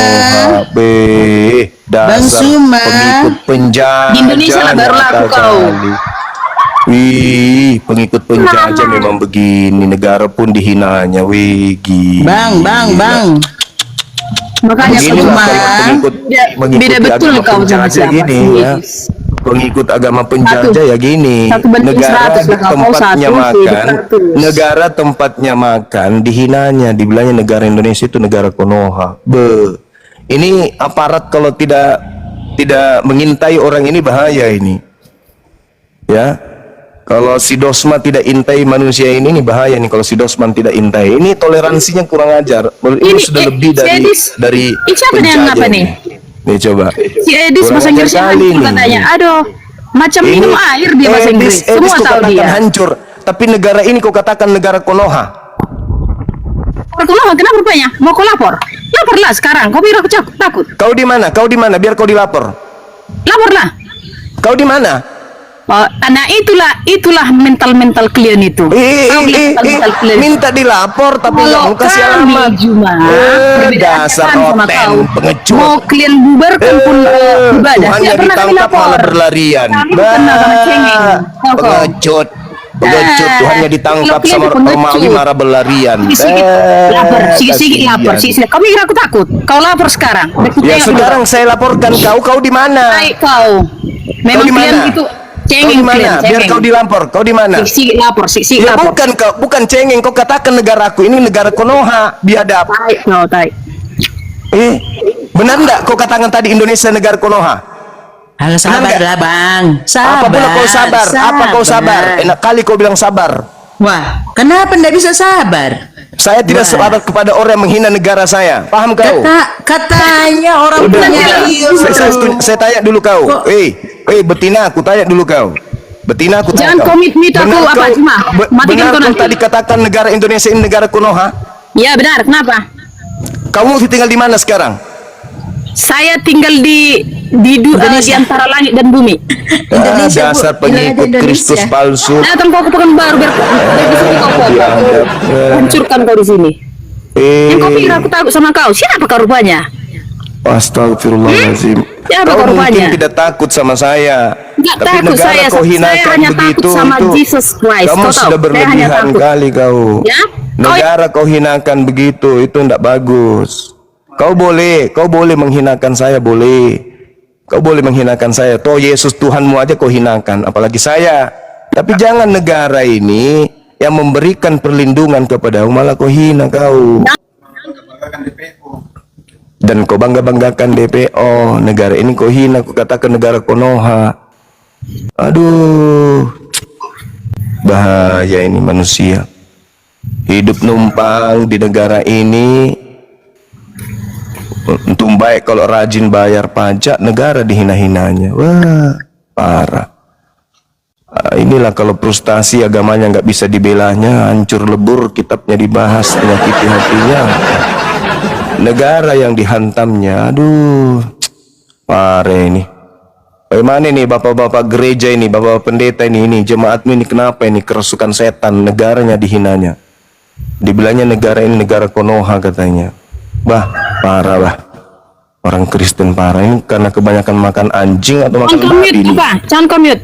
Dasar pengikut penjajah. Di Indonesia lah baru laku nyata kau. kali. Wih, pengikut penjajah memang begini. Negara pun dihinanya. Wih, gila. Bang. Makanya Begini kau lah cuma kalau pengikut mengikuti beda betul agama kau sama penjajah siapa. gini ya. Pengikut agama penjajah ya gini. Satu banding Negara 100 lah, kau tempatnya satu, makan, 100. negara tempatnya makan dihinanya, dibilangnya negara Indonesia itu negara Konoha. Ini aparat kalau tidak mengintai orang ini bahaya ini. Ya. Kalau si Dosma tidak intai manusia ini bahaya nih kalau si Dosman tidak intai. Ini toleransinya kurang ajar. Ini Ini, sudah lebih si Edis. dari Ini siapa nih yang penjajah apa ini. nih? Nih coba. Si Edis Kurang bahasa ajar Inggrisnya kali hancur nih. katanya. Aduh, macam minum air dia bahasa Inggris. Edis Semua kau tahu katakan dia. hancur, tapi negara ini kau katakan negara Konoha. Kenapa rupanya? Mau kau lapor? Laporlah sekarang. Kau biar aku takut. Kau di mana? Kau di mana? Biar kau dilapor. Laporlah. Kau di mana? Oh, nah itulah mental kalian itu. Tahu mental kalian. Minta dilapor tapi nggak Kalau mau kasih kami alamat. cuma Dasar sama oten, kau. pengecut. Mau kalian bubarkan pun ibadah. Tuhannya Tidak pernah kami ditangkap lapor. malah berlarian. Kami bukan sama cengeng. Tahu kau? Pengecut. Pengecut, Tuhannya ditangkap Kalau sama kalian Romawi pengecut. marah berlarian. Sikit lapor, sikit lapor, kasihan. sikit. Kau mikir aku takut? Kau lapor sekarang. Ya sekarang saya laporkan kau di mana? Baik kau. Memang Kau di kalian mana? itu Kau cengeng di mana? kalian. Biar kau dilapor. Kau di mana? Sikit lapor, sikit Ya lapor. bukan cengeng. Kau katakan negaraku ini negara Konoha, biadab. Baik kau, baik. Benar enggak kau katakan tadi Indonesia negara Konoha? Halo, sabarlah Bang. Apa pula kau sabar? Apa kau sabar? Enak kali kau bilang sabar. Wah, kenapa ndak bisa sabar? Saya tidak sabar kepada orang yang menghina negara saya. Paham kau? Katanya orang punya Saya tanya dulu kau. Betina, aku tanya dulu kau. Betina, aku tanya Jangan kau. komit aku Benar apa kau- cuma. Matikan benar kau kau nanti. tadi katakan negara Indonesia ini negara Konoha? Ya benar, kenapa? Kamu tinggal di mana sekarang? Saya tinggal di antara langit dan bumi. Indonesia, Bu. Dasar Bilang aja pengikut Indonesia. Kristus palsu. Datang kau ke Pekanbaru biar di sini kau Dianggap, hancurkan kau di sini. Yang kau pikir aku takut sama kau? Siapa kau rupanya? Astagfirullahaladzim. Siapa Kau kau mungkin rupanya? tidak takut sama saya. Nggak Tapi takut negara saya. kau Saya hinakan hanya begitu. takut sama itu. Jesus Christ. Kamu Kau tahu? sudah Saya hanya berlebihan takut. kali kau. Ya? Negara kau hinakan begitu, itu tidak bagus. Kau boleh menghinakan saya, boleh. Kau boleh menghinakan saya. Toh Yesus Tuhanmu aja kau hinakan, apalagi saya. Tapi jangan negara ini yang memberikan perlindungan kepada malah kau hina kau. Dan kau bangga-banggakan DPO. Negara ini kau hina, kau katakan negara Konoha. Aduh, bahaya ini manusia. Hidup numpang di negara ini. Untung baik kalau rajin bayar pajak, negara dihina-hinanya. Wah, parah. Inilah kalau frustasi agamanya nggak bisa dibelanya, hancur lebur, kitabnya dibahas, menyakiti hatinya. Negara yang dihantamnya, aduh, parah ini. Bagaimana nih bapak-bapak gereja ini, bapak-bapak pendeta ini jemaatmu ini kenapa ini kerasukan setan, negaranya dihinanya. Dibilangnya negara ini negara Konoha katanya. Bah, parah bah. Orang Kristen parah ini karena kebanyakan makan anjing atau makan babi nih. Jangan commute.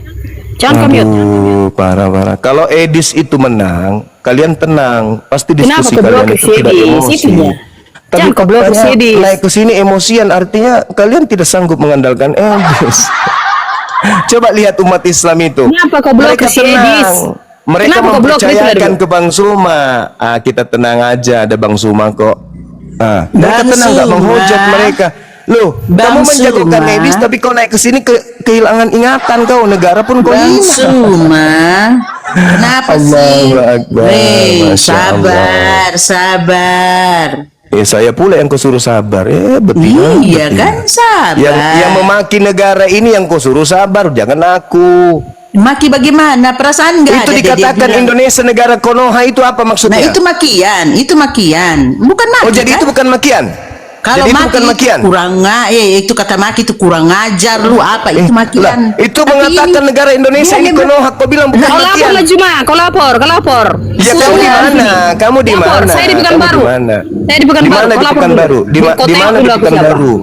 Aduh, parah. Kalau Edis itu menang, kalian tenang, pasti diskusi Kenapa kalian itu tidak emosi. Tapi Jangan keblok ke katanya Edis. naik ke sini emosian, artinya kalian tidak sanggup mengandalkan Edis. Coba lihat umat Islam itu. Kenapa kau blok Mereka ke si Edis? tenang. Mereka Kenapa kau blok mempercayakan Edis? ke Bang Suma. Kita tenang aja, ada Bang Suma kok. Mereka Bang tenang, nggak Suma. menghujat mereka. Loh, Bang kamu menjagokan Suma. Edis, tapi kau naik ke sini kehilangan ingatan kau. Negara pun kau Bang hina. Suma, kenapa sih? Allahu Akbar, Masya Allah. Sabar. Saya pula yang kau suruh sabar. Betina. Iya kan, sabar. Yang memaki negara ini yang kau suruh sabar, jangan aku. Maki bagaimana? Perasaan nggak Itu ada dikatakan dia bilang. Indonesia negara Konoha itu apa Nah maksudnya? itu makian. Bukan maki. Oh, jadi kan? itu bukan makian. Kalau Jadi itu maki bukan makian. itu kata maki itu kurang ngajar lu apa itu makian. Lah, itu Tapi mengatakan ini- negara Indonesia Iya, ini dia Konoha, kau bilang bukan Kau lapor makian. lah Juma, kau lapor. Ya kamu di mana? Kamu di Lapor, mana? saya di Pekanbaru. Kamu di mana? Saya di Pekanbaru, Di mana kau di lapor Pekanbaru? dulu. Di Kau mana tengok di dulu aku siapa. Pekanbaru?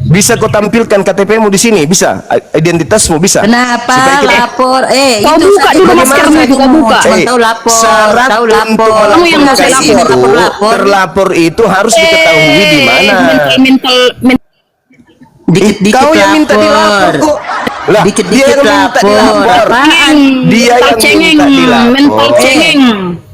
Bisa kau tampilkan KTP-mu di sini? Bisa? Identitasmu bisa? Kenapa Supaya kita- lapor? Kau itu buka saja dulu bagaimana maskermu itu, kau kamu? buka. Cuma tahu lapor, Syarat tahu untuk lapor. Kamu yang mau saya Kasih lapor. lapor. Terlapor itu harus diketahui di mana. Dikit-dikit Kau yang minta dilapor kok. Lah, Dikit-dikit dia yang minta lapor. dilapor. Apaan? Dia yang minta dilapor. mental cengeng.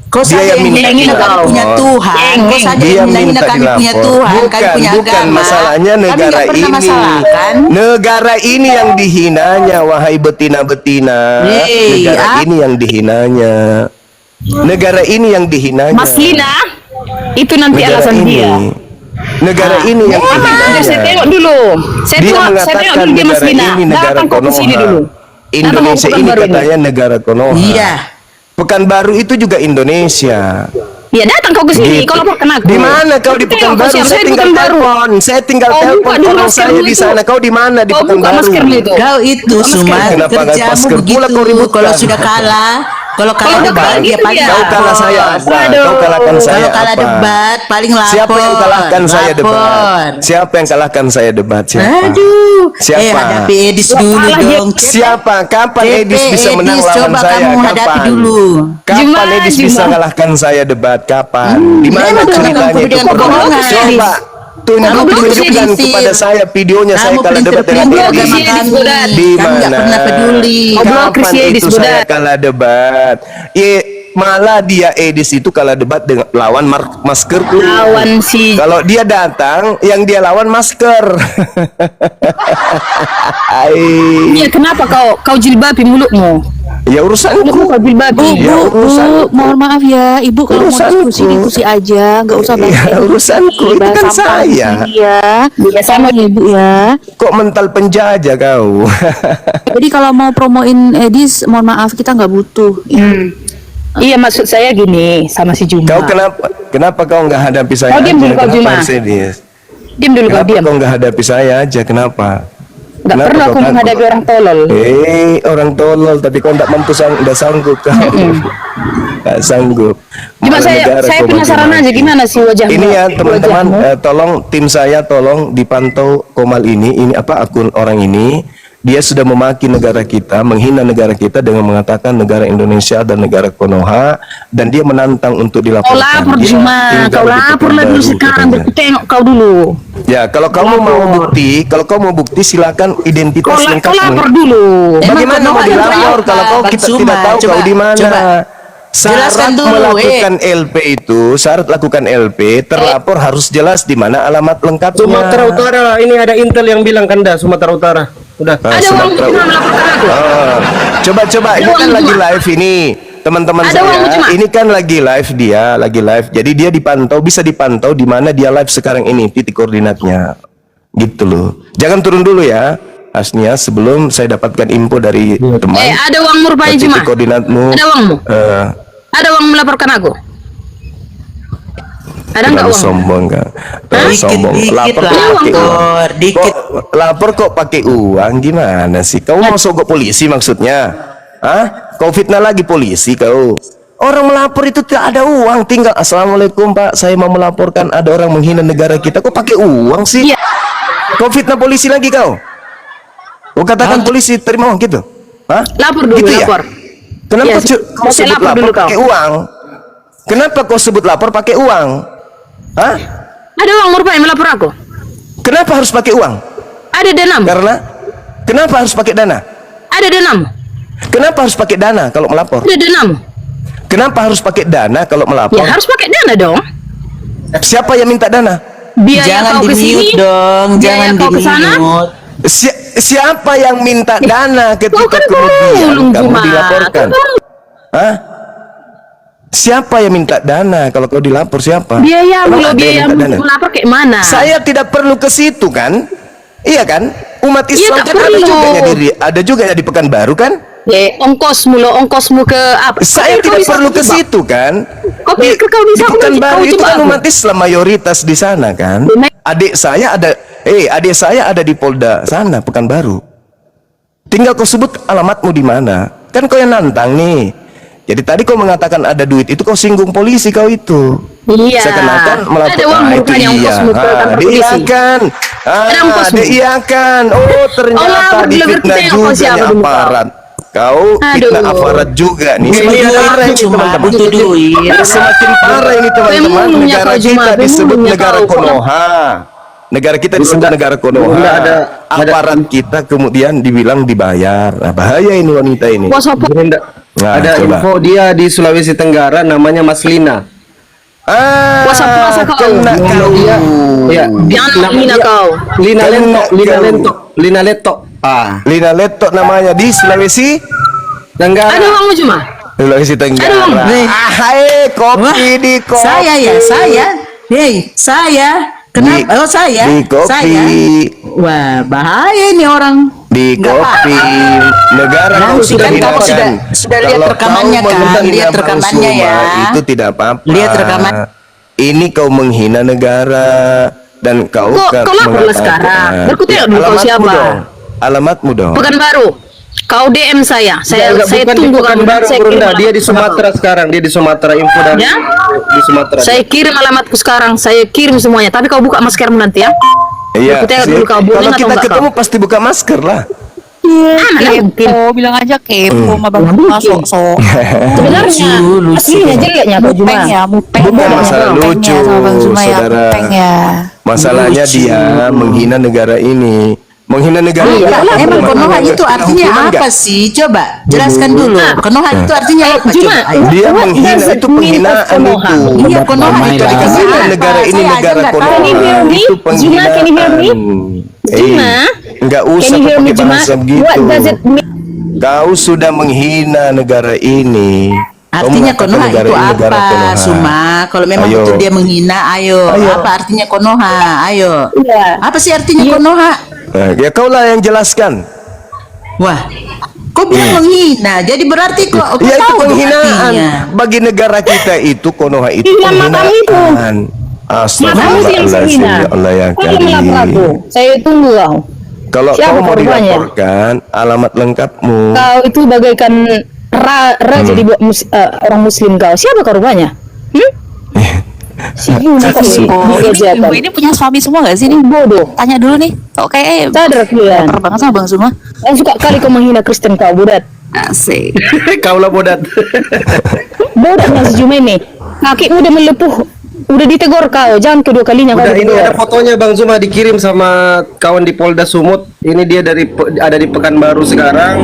Kau Dia saja yang yang minta menghina dilapor. kami punya Tuhan. Kau saja Dia yang menghina minta kami punya dilapor. Tuhan. Kami punya Bukan agama. masalahnya Kami negara nggak pernah ini. masalahkan. Negara ini yang dihinanya, wahai betina-betina. Negara ini yang dihinanya. Negara ini yang dihinanya. Mas Lina, itu nanti Negara alasan ini. dia. Negara ini yang dihinanya. Saya tengok dulu. Saya Dia tengok mengatakan dulu dia Mas negara Lina. ini negara Datang kau ke sini Konoha. dulu. Indonesia ini katanya negara Konoha. Iya. Pekanbaru itu juga Indonesia. Ya datang kau ke sini. Gitu. Kau laporkan aku. Di mana kau di Tengok Pekanbaru? siapa, Saya saya di tinggal Pekanbaru. telepon. Saya tinggal Kau telepon buka dulu orang masker saya dulu di itu. sana. Kau di mana di Kau buka Pekanbaru? maskermu itu. Kau itu cuma Kenapa nggak kerjamu masker pula kau begitu. ributkan? Kalau sudah kalah, kalau kalah udah debat kalah dia gitu paling dia. Kau lapor. kalah saya apa? Kau kalahkan saya Kalau kalah apa? debat paling lapor. Siapa yang kalahkan saya debat? Lapor. Siapa yang kalahkan saya debat? Siapa? Aduh. Siapa? Hadapi Edis dulu kalah dia. dong. Siapa? Kapan Cepe, Edis bisa menang Edis, lawan coba saya? kamu hadapi Kapan? dulu. Kapan Juma, Edis bisa Juma. kalahkan saya debat? Kapan? Di mana memang ceritanya kamu itu? dengan kebohongan. Coba tunjukkan Edis. kepada saya videonya saya Kamu kalah debat dengan pelintir-pelintir Edis. agama Edis kami. Bodan. Di Kami nggak mana? pernah peduli. Kapan Edis itu saya Bodan. kalah debat? Malah dia Edis itu kalah debat dengan lawan maskerku. Lawan si. Kalau dia datang, yang dia lawan masker. Ya kenapa kau jilbabi mulutmu? Ya urusanku. Kau jilbabi. Ya, urusan. mohon maaf ya, Ibu kalau mau Urusanku. diskusi aja, nggak usah bahas Ya, urusanku. Itu kan saya. Ya, sama ya Ibu ya. Kok mental penjajah kau? Jadi kalau mau promoin Edis, mohon maaf kita nggak butuh. Iya maksud saya gini sama si Juma. Kau kenapa kau nggak hadapi saya Kau diam aja? dulu, kau, Kenapa Juma. harus Edis? Diam dulu kau Kenapa diam. kau nggak hadapi saya aja? Kenapa? Nggak Kenapa perlu kau aku takut? menghadapi orang tolol. Orang tolol, tapi kau tidak mampu tidak sanggup kau. Tidak sanggup. Cuma Malah saya negara kau penasaran maki-maki. aja gimana sih wajahmu. Ini ya teman-teman, wajahmu. tolong tim saya tolong dipantau Komal ini apa akun orang ini. Dia sudah memaki negara kita, menghina negara kita dengan mengatakan negara Indonesia dan negara Konoha, dan dia menantang untuk Kau dilaporkan. lapor Dia Juma, tinggal kau di lapor lah dulu Pekanbaru, sekarang. katanya. Tengok kau dulu. Ya, kalau kamu mau bukti, silakan identitas Kau lapor lengkapmu. dulu. Bagaimana Emang mau Konoha yang dilapor berapa, kalau Bang kita Suma? tidak tahu Coba, kau di mana? coba. Jelaskan dulu, melakukan LP itu, syarat lakukan LP, terlapor harus jelas di mana alamat lengkapnya. Sumatera Utara, ini ada intel yang bilang kan dah Sumatera Utara. Udah. Ada uang Sumatera cuma melaporkan aku. Coba ini kan lagi live ini, teman-teman Ada uang saya. cuma. Ini kan lagi live dia, lagi live. Jadi dia dipantau, bisa dipantau di mana dia live sekarang ini, titik koordinatnya. Gitu loh. Jangan turun dulu ya, Asnia, sebelum saya dapatkan info dari teman. Ada uangmu rupanya cuma. Titik koordinatmu. Ada uangmu. Ada uang melaporkan aku. Ada nggak Terlalu uang? sombong kan? Terlalu sombong. Lapor kok pakai uang. Kok lapor kok pakai uang, gimana sih? Kau mau sogok polisi maksudnya? Hah? Kau fitnah lagi polisi kau? Orang melapor itu tidak ada uang, tinggal assalamualaikum Pak, saya mau melaporkan ada orang menghina negara kita. Kok pakai uang sih? Iya. Kau fitnah polisi lagi kau? Kau katakan polisi terima uang gitu? Hah? Lapor dulu, Gitu ya? lapor. Kenapa Iya, kau saya sebut lapor lapor dulu kau. pakai uang? Kenapa kau sebut lapor pakai uang? Hah? Ada uang rupanya melapor aku. Kenapa harus pakai uang? Ada dana. Karena kenapa harus pakai dana? Ada dana. Kenapa harus pakai dana kalau melapor? Ada dana. Kenapa harus pakai dana kalau melapor? Ya harus pakai dana dong. Siapa yang minta dana? Biaya Jangan kau ke sini. di-mute dong, biaya jangan kau ke sana. di-mute. Siapa yang minta dana ketika Kau kan kemudian belum, kamu Juma. dilaporkan? Kau belum. Hah? Siapa yang minta dana kalau kau dilapor siapa? Biayamu Emang loh, ada yang biayamu minta dana? melapor kayak mana? Saya tidak perlu ke situ kan? Iya kan? Umat Islam tak kan ada perlu. juga ya di Pekanbaru kan? Ongkosmu lo, ongkosmu ke apa? Saya Kau tidak bisa perlu ke coba. situ kan? Kau pikir kau bisa Di Pekanbaru kau itu coba kan aku. umat Islam mayoritas di sana kan? Adik saya ada di Polda sana Pekanbaru. Tinggal kau sebut alamatmu di mana. Kan kau yang nantang nih. Jadi tadi kau mengatakan ada duit, itu kau singgung polisi kau itu. Iya. Seakan-akan melapor. Ada uang itu bukan yang iya. ongkosmu ke kantor polisi. Diiyakan. Ada ongkosmu. Diiyakan. Oh ternyata Allah, difitnah kita yang juga ongkos siapa nih dulu, aparat. Kau Aduh. fitnah aparat juga nih. Butuh Semakin duit, parah ini cuma teman-teman. butuh duit. Semakin parah ini teman-teman. Pemulungnya Negara kau, Juma. kita disebut Pemulungnya negara kau. Konoha. Negara kita disebut negara Konoha. Aparat kita kemudian dibilang dibayar. Nah, bahaya ini wanita ini. Bos apa? Nah, Ada coba. info dia di Sulawesi Tenggara namanya Mas Lina. Puasa-puasa kau. kena kau. Ya, Jangan hina kau. Lina Kena Lentok, Lina kau. Lentok, Lina Lentok. Lina Letok namanya di Sulawesi Tenggara. Ada uangmu cuma. Sulawesi Tenggara. Nih. Hai, kopi di kopi. Saya ya, saya. Hei, saya. Kenapa? Oh, saya. Di kopi. Saya. Wah, bahaya ini orang. Di Nggak kopi. Negara kau Nanti sudah kan kamu hinakan. sudah lihat Kalau rekamannya kau kan? menghina Lihat Bang rekamannya Suma, ya. Itu tidak apa-apa. Lihat rekaman. Ini kau menghina negara dan kau Kau laporlah sekarang. Berkutik dulu kau siapa? Alamatmu dong. Pekanbaru. Kau DM saya. Saya Bukan tunggu di kamu. Pekanbaru, Saya kirim Brunda. Dia di alamatku Sumatera sekarang. sekarang. Dia di Sumatera, info dari Ya? di Sumatera. Saya kirim alamatku sekarang. Saya kirim semuanya. Tapi kau buka maskermu nanti ya. Iya. Berkutik sih. dulu kau boleh Kalau atau kita enggak ketemu kau? pasti buka masker lah. Mana mungkin? Kepo, bilang aja kepo sama bang Mungkin. sok-sok. Sebenarnya aslinya jeleknya kau cuma. Mupeng ya, mupeng. Bukan ya. masalah Mupengnya lucu, sama Bang Zuma ya, saudara. mupeng ya. Masalahnya dia menghina negara ini. Menghina negara ini. Emang Konoha itu Kena artinya hukuman apa nggak? sih? Coba jelaskan dulu. Konoha itu artinya apa? Cuma, Coba. Ayo. Dia What menghina does it itu mean penghinaan of Konoha? itu. Iya, Konoha itu Damai artinya Dikatakan apa? negara ini Saya aja negara nggak tahu. Konoha. Can you hear me? Itu Juma, can you hear me? penghinaan. Juma? Enggak usah Can you hear me, pakai Juma? bahasa begitu. What does it mean? Kau sudah menghina negara ini. Kau Artinya mengatakan Konoha negara itu ini negara apa, Konoha. Suma? Kalau memang Ayo. betul dia menghina, ayo. Apa artinya Konoha? Ayo. Iya. Apa sih artinya Konoha? Ya kaulah yang jelaskan. Wah, kok bilang menghina? Jadi berarti kok Ya itu tahu dong penghinaan artinya. bagi negara kita itu Konoha itu Iya, matamu itu. penghinaan. Matamu itu yang Astagfirullahaladzim, menghina. ya Allah ya Kau yang melapor aku. Karim. Saya tunggu kau. Kalau Siapa kau mau korbannya? dilaporkan alamat lengkapmu. Kau itu bagaikan raja di orang muslim kau. Siapa korbannya? Si Juma kok sih. Ibu ini punya suami semua gak sih nih? Bodoh. Tanya dulu nih. Kok kayak Sadar kalian. baper banget sama Bang Zuma. Yang suka kali kau menghina Kristen kau, bodat. Asik. Kaulah bodat. Bodatnya si Juma ini. Kakimu udah melepuh. Udah ditegur kau. Jangan kedua kalinya kau Udah, ini ditegur. ada fotonya Bang Zuma dikirim sama kawan di Polda Sumut. Ini dia ada di Pekanbaru sekarang.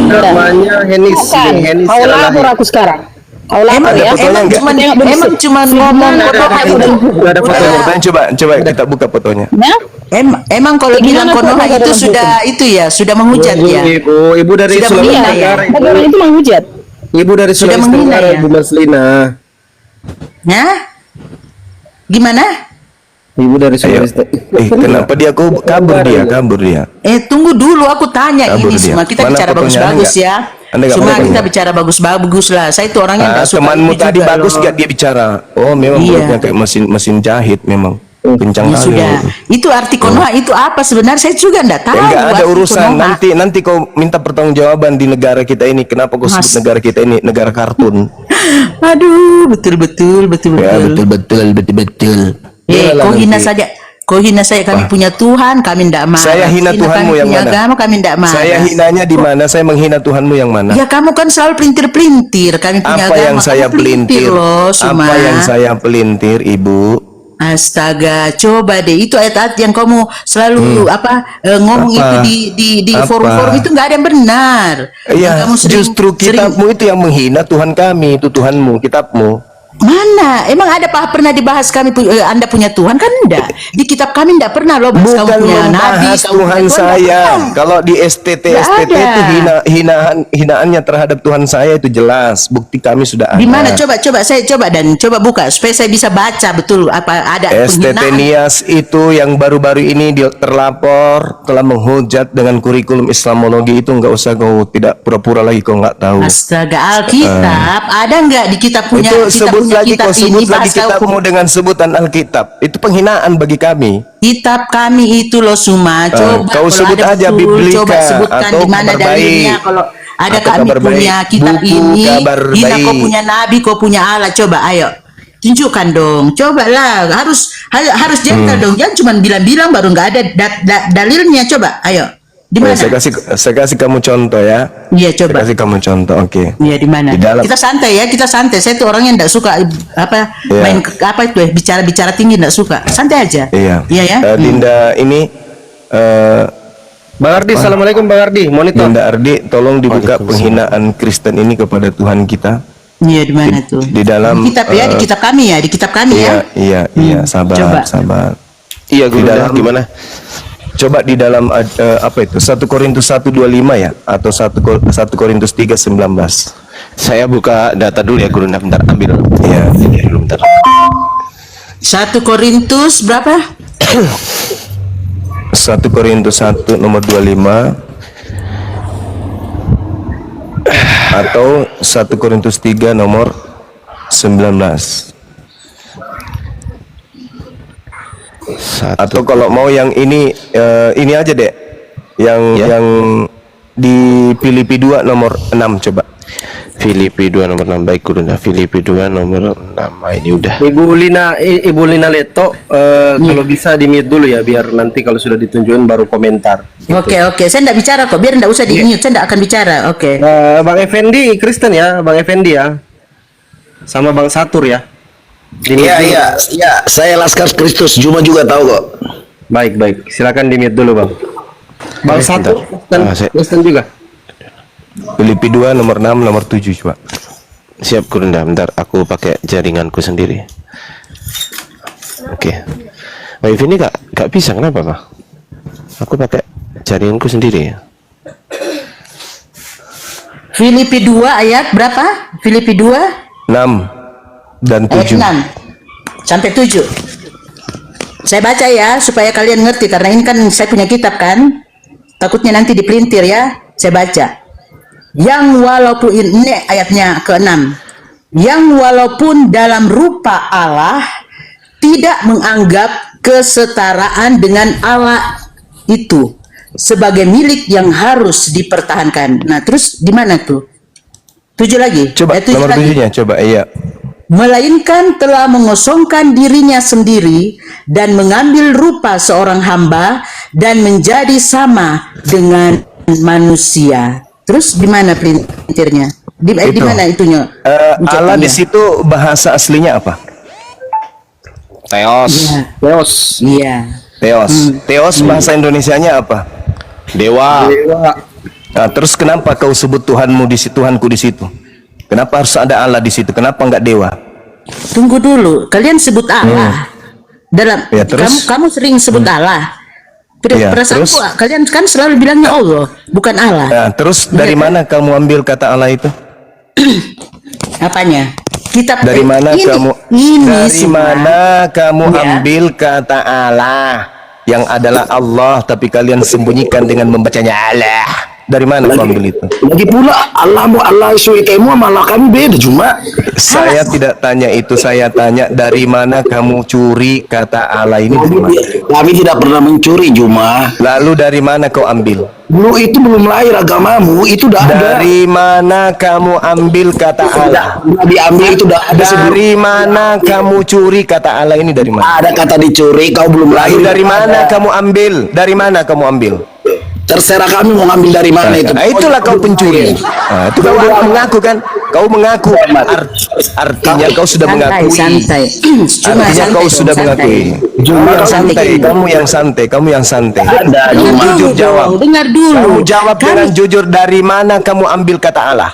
Namanya Henis. Bukan. Henis Kau lapor Silalahir. aku sekarang. Kau lapar ya? Emang cuman ngomong Konoha itu. Nggak ada fotonya. Fotonya coba kita buka fotonya. Ya? Emang kalau bilang Konoha itu sudah itu ya, sudah menghujat ya. Ibu dari Sudah Sulawesi menghina ya? Tenggara. Tapi orang itu menghujat. Ibu dari Sudah Sulawesi menghina Tenggara, ya? Ibu Maslina. Ya? Gimana? Ibu dari Ayo. Sulawesi Tenggara. Kenapa dia kabur dia? Tunggu dulu, aku tanya Kabur ini dia. semua. Kita Mana bicara fotonya? bagus-bagus Anda ya. Anda nggak Cuma mana kita fotonya? bicara bagus-bagus lah. Saya itu orangnya nggak suka Temanmu itu tadi juga bagus loh. gak dia bicara? Oh, memang Iya. mulutnya kayak mesin jahit memang. Kencang Ya kali. sudah. Itu arti Konoha itu apa sebenarnya? Saya juga nggak tahu. Enggak ada arti urusan. Konoha. Nanti kau minta pertanggungjawaban di negara kita ini. Kenapa kau sebut negara kita ini negara kartun? Aduh, betul. Ya, betul. Kau hina saja. Kau hina saya, kami punya Tuhan, kami tidak marah. Saya hina Tuhanmu kami yang punya mana? agama, kami tidak marah. Saya hinanya di mana? Saya menghina Tuhanmu yang mana? Ya kamu kan selalu pelintir-pelintir. Kami punya Apa agama. yang saya kamu pelintir? loh, Suma. Apa yang saya pelintir, Ibu? Astaga, coba deh itu ayat-ayat yang kamu selalu ngomong Apa? itu di Apa? forum-forum itu nggak ada yang benar. Yang Iya, kamu justru kitabmu itu yang menghina Tuhan kami, itu Tuhanmu, kitabmu. Mana? Emang ada pernah dibahas Anda punya Tuhan kan enggak? Di kitab kami enggak pernah loh bahas kamu Bukan punya nabi, membahas kamu Tuhan punya saya. enggak pernah. Kalau di STT Nggak itu ada. hinaannya terhadap Tuhan saya itu jelas. Bukti kami sudah ada. Di mana? Coba saya coba buka supaya saya bisa baca betul apa ada STT penghinaan. Nias itu yang baru-baru ini dia terlapor telah menghujat dengan kurikulum Islamologi itu, nggak usah kau tidak pura-pura lagi kau nggak tahu. Astaga, Alkitab ada enggak di kitab punya Itu kita sebut punya lagi kitab kau sebut ini lagi bahas kitabmu dengan sebutan Alkitab. Itu penghinaan bagi kami. kitab kami itu loh Suma. Coba kau kalau sebut ada aja betul, Biblika coba sebutkan atau di mana Kabar Baik. dalilnya kalau ada Atau kami Kabar Baik. punya kitab Buku ini. Kabar Hina kau Baik. punya nabi, kau punya Allah. Coba ayo. Tunjukkan dong. Coba lah. Harus gentle dong. Jangan cuma bilang-bilang baru nggak ada dalilnya. Coba ayo. Di mana? Saya kasih kamu contoh ya. Iya, Saya coba. kasih kamu contoh. Oke. Iya, di mana? Di dalam. Kita santai ya, kita santai. Saya tuh orang yang enggak suka Iya. main apa itu ya, bicara tinggi enggak suka. Santai aja. Iya. Iya ya. Dinda ini Bang Ardi, assalamualaikum Bang Ardi. Monitor. Dinda Ardi, tolong dibuka penghinaan Kristen ini kepada Tuhan kita. Iya, di mana tuh? Di dalam Di kitab ya, di kitab kami ya, di kitab kami ya. Iya, sabar, Coba. sabar. Iya, Di Guru. dalam gimana? Coba di dalam apa itu? 1 Korintus 1:25 ya atau 1 Korintus 3:19. Saya buka data dulu ya, Guru. Bentar, ambil. Iya. Ini dulu bentar. 1 Korintus berapa? 1 Korintus 1 nomor 25 atau 1 Korintus 3 nomor 19. Atau kalau mau yang ini aja deh. Yang di Filipi 2 nomor 6 coba. Filipi 2 nomor 6. Baik, Guru. Nah, Filipi 2 nomor 6. Nah, ini udah. Ibu Lina Leto, kalau bisa di mute dulu ya, biar nanti kalau sudah ditunjukin baru komentar. Oke. Saya enggak bicara kok, biar enggak usah di mute. Saya enggak akan bicara. Oke. Bang Effendi Kristen ya, Bang Effendi ya, sama Bang Satur ya. Di mute dulu. Iya, saya Laskar Kristus Juma juga tahu kok. Baik, silakan di mute dulu Bang. Bang Satur Kristen juga. Filipi 2 nomor 6 nomor 7 coba. Siap, Guru. Nah, bentar, aku pakai jaringanku sendiri. Oke. Wifi ini gak bisa, kenapa, Pak? Aku pakai jaringanku sendiri ya. Filipi 2 ayat berapa? Filipi 2 6 dan ayat 7. 6 sampai 7. Saya baca ya supaya kalian ngerti, karena ini kan saya punya kitab kan. Takutnya nanti dipelintir ya. Saya baca. Yang walaupun ini ayatnya ke-6. Yang walaupun dalam rupa Allah tidak menganggap kesetaraan dengan Allah itu sebagai milik yang harus dipertahankan. Nah, terus di mana tuh? 7 lagi. Coba nomor 7-nya coba, iya. Melainkan telah mengosongkan dirinya sendiri dan mengambil rupa seorang hamba dan menjadi sama dengan manusia. Terus di mana pelintirnya? Di mana itunya? Allah di situ bahasa aslinya apa? Theos. Theos. Iya. Theos bahasa Indonesianya apa? Dewa. Nah, terus kenapa kau sebut Tuhanmu di situ, Tuhanku di situ? Kenapa harus ada Allah di situ? Kenapa nggak dewa? Tunggu dulu, kalian sebut Allah. Dalam Ya, terus? kamu sering sebut Allah. Ya, Perasaanku, terus? kalian kan selalu bilangnya Allah, bukan Allah. Nah, terus dari mana kamu ambil kata Allah itu? Apanya? Kitab Dari mana ini, kamu? ini Dari semua. mana kamu Ya. ambil kata Allah yang adalah Allah, tapi kalian sembunyikan dengan membacanya Allah? Dari mana kamu ambil itu? Lagi pula Allahmu Allah sesuai kamu sama Allah kami beda cuma. Saya tidak tanya itu, saya tanya dari mana kamu curi kata Allah ini dari mana? Kami tidak pernah mencuri Juma. Lalu dari mana kau ambil? Dulu itu belum lahir agamamu, itu udah ada. Dari mana kamu ambil kata Allah? Udah diambil itu udah ada sebelum. Dari mana kamu curi kata Allah ini dari mana? Ada kata dicuri, kau belum lahir. Lalu dari mana Ada. kamu ambil? Dari mana kamu ambil? Terserah kami mau ngambil dari mana itu. Nah, itulah kau pencuri. Nah, itu kau mengaku kan? Kau mengaku. Artinya kau sudah mengakui. Santai. Cuma Artinya kau santai, sudah santai. mengakui. Kamu yang santai. Kamu yang santai. Kamu yang santai. Ada Kamu Juma. jujur jawab. Dengar dulu. Kamu jawab Kami- dengan jujur. Dari mana kamu ambil kata Allah?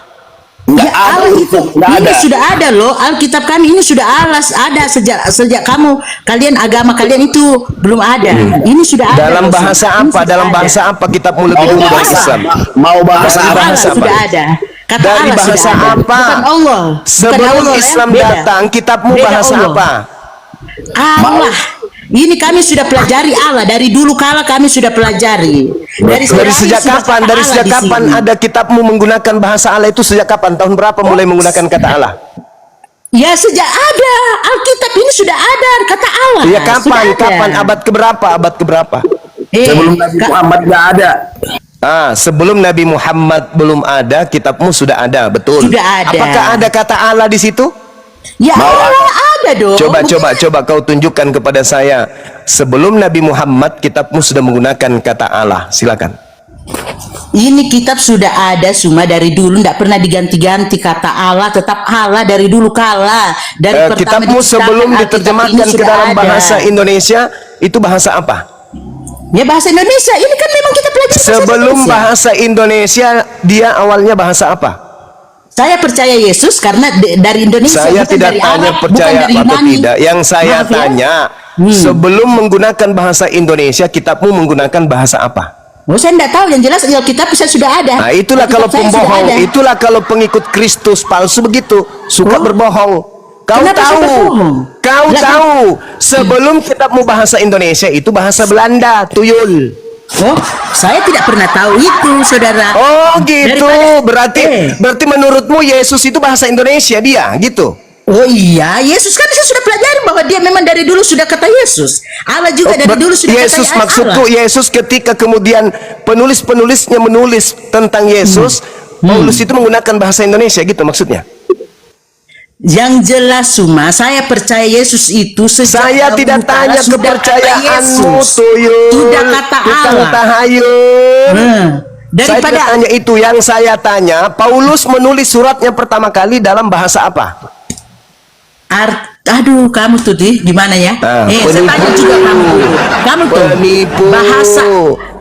Enggak Ya ada Allah itu, enggak ini ada. sudah ada loh, Alkitab kami ini sudah ada sejak kalian agama kalian itu belum ada. Ini sudah ada. Dalam loh, bahasa ini apa? sudah Dalam ada. bahasa apa kitabmu lebih dulu dari Islam? Mau bahasa Dari apa? bahasa Allah apa? sudah ada. Kata Dari Allah bahasa sudah ada. apa? Bukan Allah. Bukan Sebelum Allah, ya. Islam Beda. datang, kitabmu Beda bahasa Allah. apa? Allah. Ini kami sudah pelajari Allah dari dulu kala kami sudah pelajari. Dari sejak kapan? Dari sejak kapan ada kitabmu menggunakan bahasa Allah itu sejak kapan? Tahun berapa mulai menggunakan kata Allah? Ya sejak ada Alkitab ini sudah ada kata Allah. Ya Sudah kapan? ada. Kapan? Abad keberapa? Abad keberapa? Sebelum Nabi Muhammad enggak ada. Sebelum Nabi Muhammad belum ada, kitabmu sudah ada, betul? Sudah ada. Apakah ada kata Allah di situ? Ya Allah ada dong. Coba kau tunjukkan kepada saya. Sebelum Nabi Muhammad, kitabmu sudah menggunakan kata Allah. Silakan. Ini kitab sudah ada cuma dari dulu tidak pernah diganti-ganti kata Allah, tetap Allah dari dulu kala. Dari pertama Kitabmu diciptakan, sebelum Alkitab diterjemahkan ini ke sudah dalam ada. bahasa Indonesia, itu bahasa apa? Ya bahasa Indonesia. Ini kan memang kita pelajari bahasa Sebelum Indonesia. bahasa Indonesia, dia awalnya bahasa apa? Saya percaya Yesus karena dari Indonesia. Saya bukan tidak dari tanya Arab, percaya bukan dari atau Yunani. tidak. Yang saya Maaf ya. tanya, sebelum menggunakan bahasa Indonesia, kitabmu menggunakan bahasa apa? Oh, saya tidak tahu. Yang jelas Alkitab saya sudah ada. Nah, itulah Alkitab kalau saya sudah pembohong, ada. itulah kalau pengikut Kristus palsu begitu, suka berbohong. Kau Kenapa saya tahu, berbohong? kau Lah, tahu, sebelum kitabmu bahasa Indonesia itu bahasa Belanda, tuyul. Oh, saya tidak pernah tahu itu, saudara. Oh gitu, Daripada- berarti menurutmu Yesus itu bahasa Indonesia dia, gitu. Oh iya, Yesus kan saya sudah pelajari bahwa dia memang dari dulu sudah kata Yesus. Allah juga dari dulu sudah Yesus, kata maksudku Allah. Yesus ketika kemudian penulis-penulisnya menulis tentang Yesus, Paulus itu menggunakan bahasa Indonesia gitu maksudnya. Yang jelas Suma, saya percaya Yesus itu sejak Saya dahulu tidak kala tanya sudah kata kepercayaanmu, Yesus. tuyul. Sudah kata Tukang Allah. tahayul. Hmm. Saya tidak Daripada tanya itu. Yang saya tanya, Paulus menulis suratnya pertama kali dalam bahasa apa? aduh kamu tuh gimana ya? Saya penipu. tanya juga kamu tuh Penipu. bahasa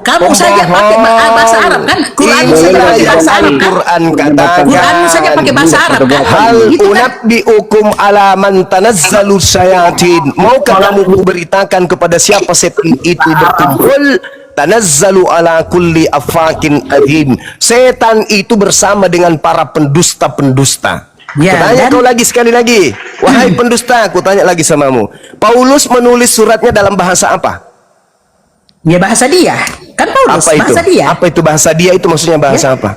kamu saja pakai bahasa Arab kan? Quran saja Inilah pakai yang bahasa Arab kan? Al-Quran katakan. Quranmu saja pakai bahasa Arab kan? Hal Gitu kan? unabbiukum ala man tanazzalu syayatin. Maukah kamu beritakan kepada siapa setan itu berkumpul? Tanazzalu ala kulli afakin adhim. Setan itu bersama dengan para pendusta-pendusta. Ya, Kutanya dan- kau lagi sekali lagi. Wahai pendusta, aku tanya lagi samamu. Paulus menulis suratnya dalam bahasa apa? Ya bahasa dia. Kan Paulus, Apa itu? bahasa dia. Apa itu bahasa dia itu maksudnya bahasa apa?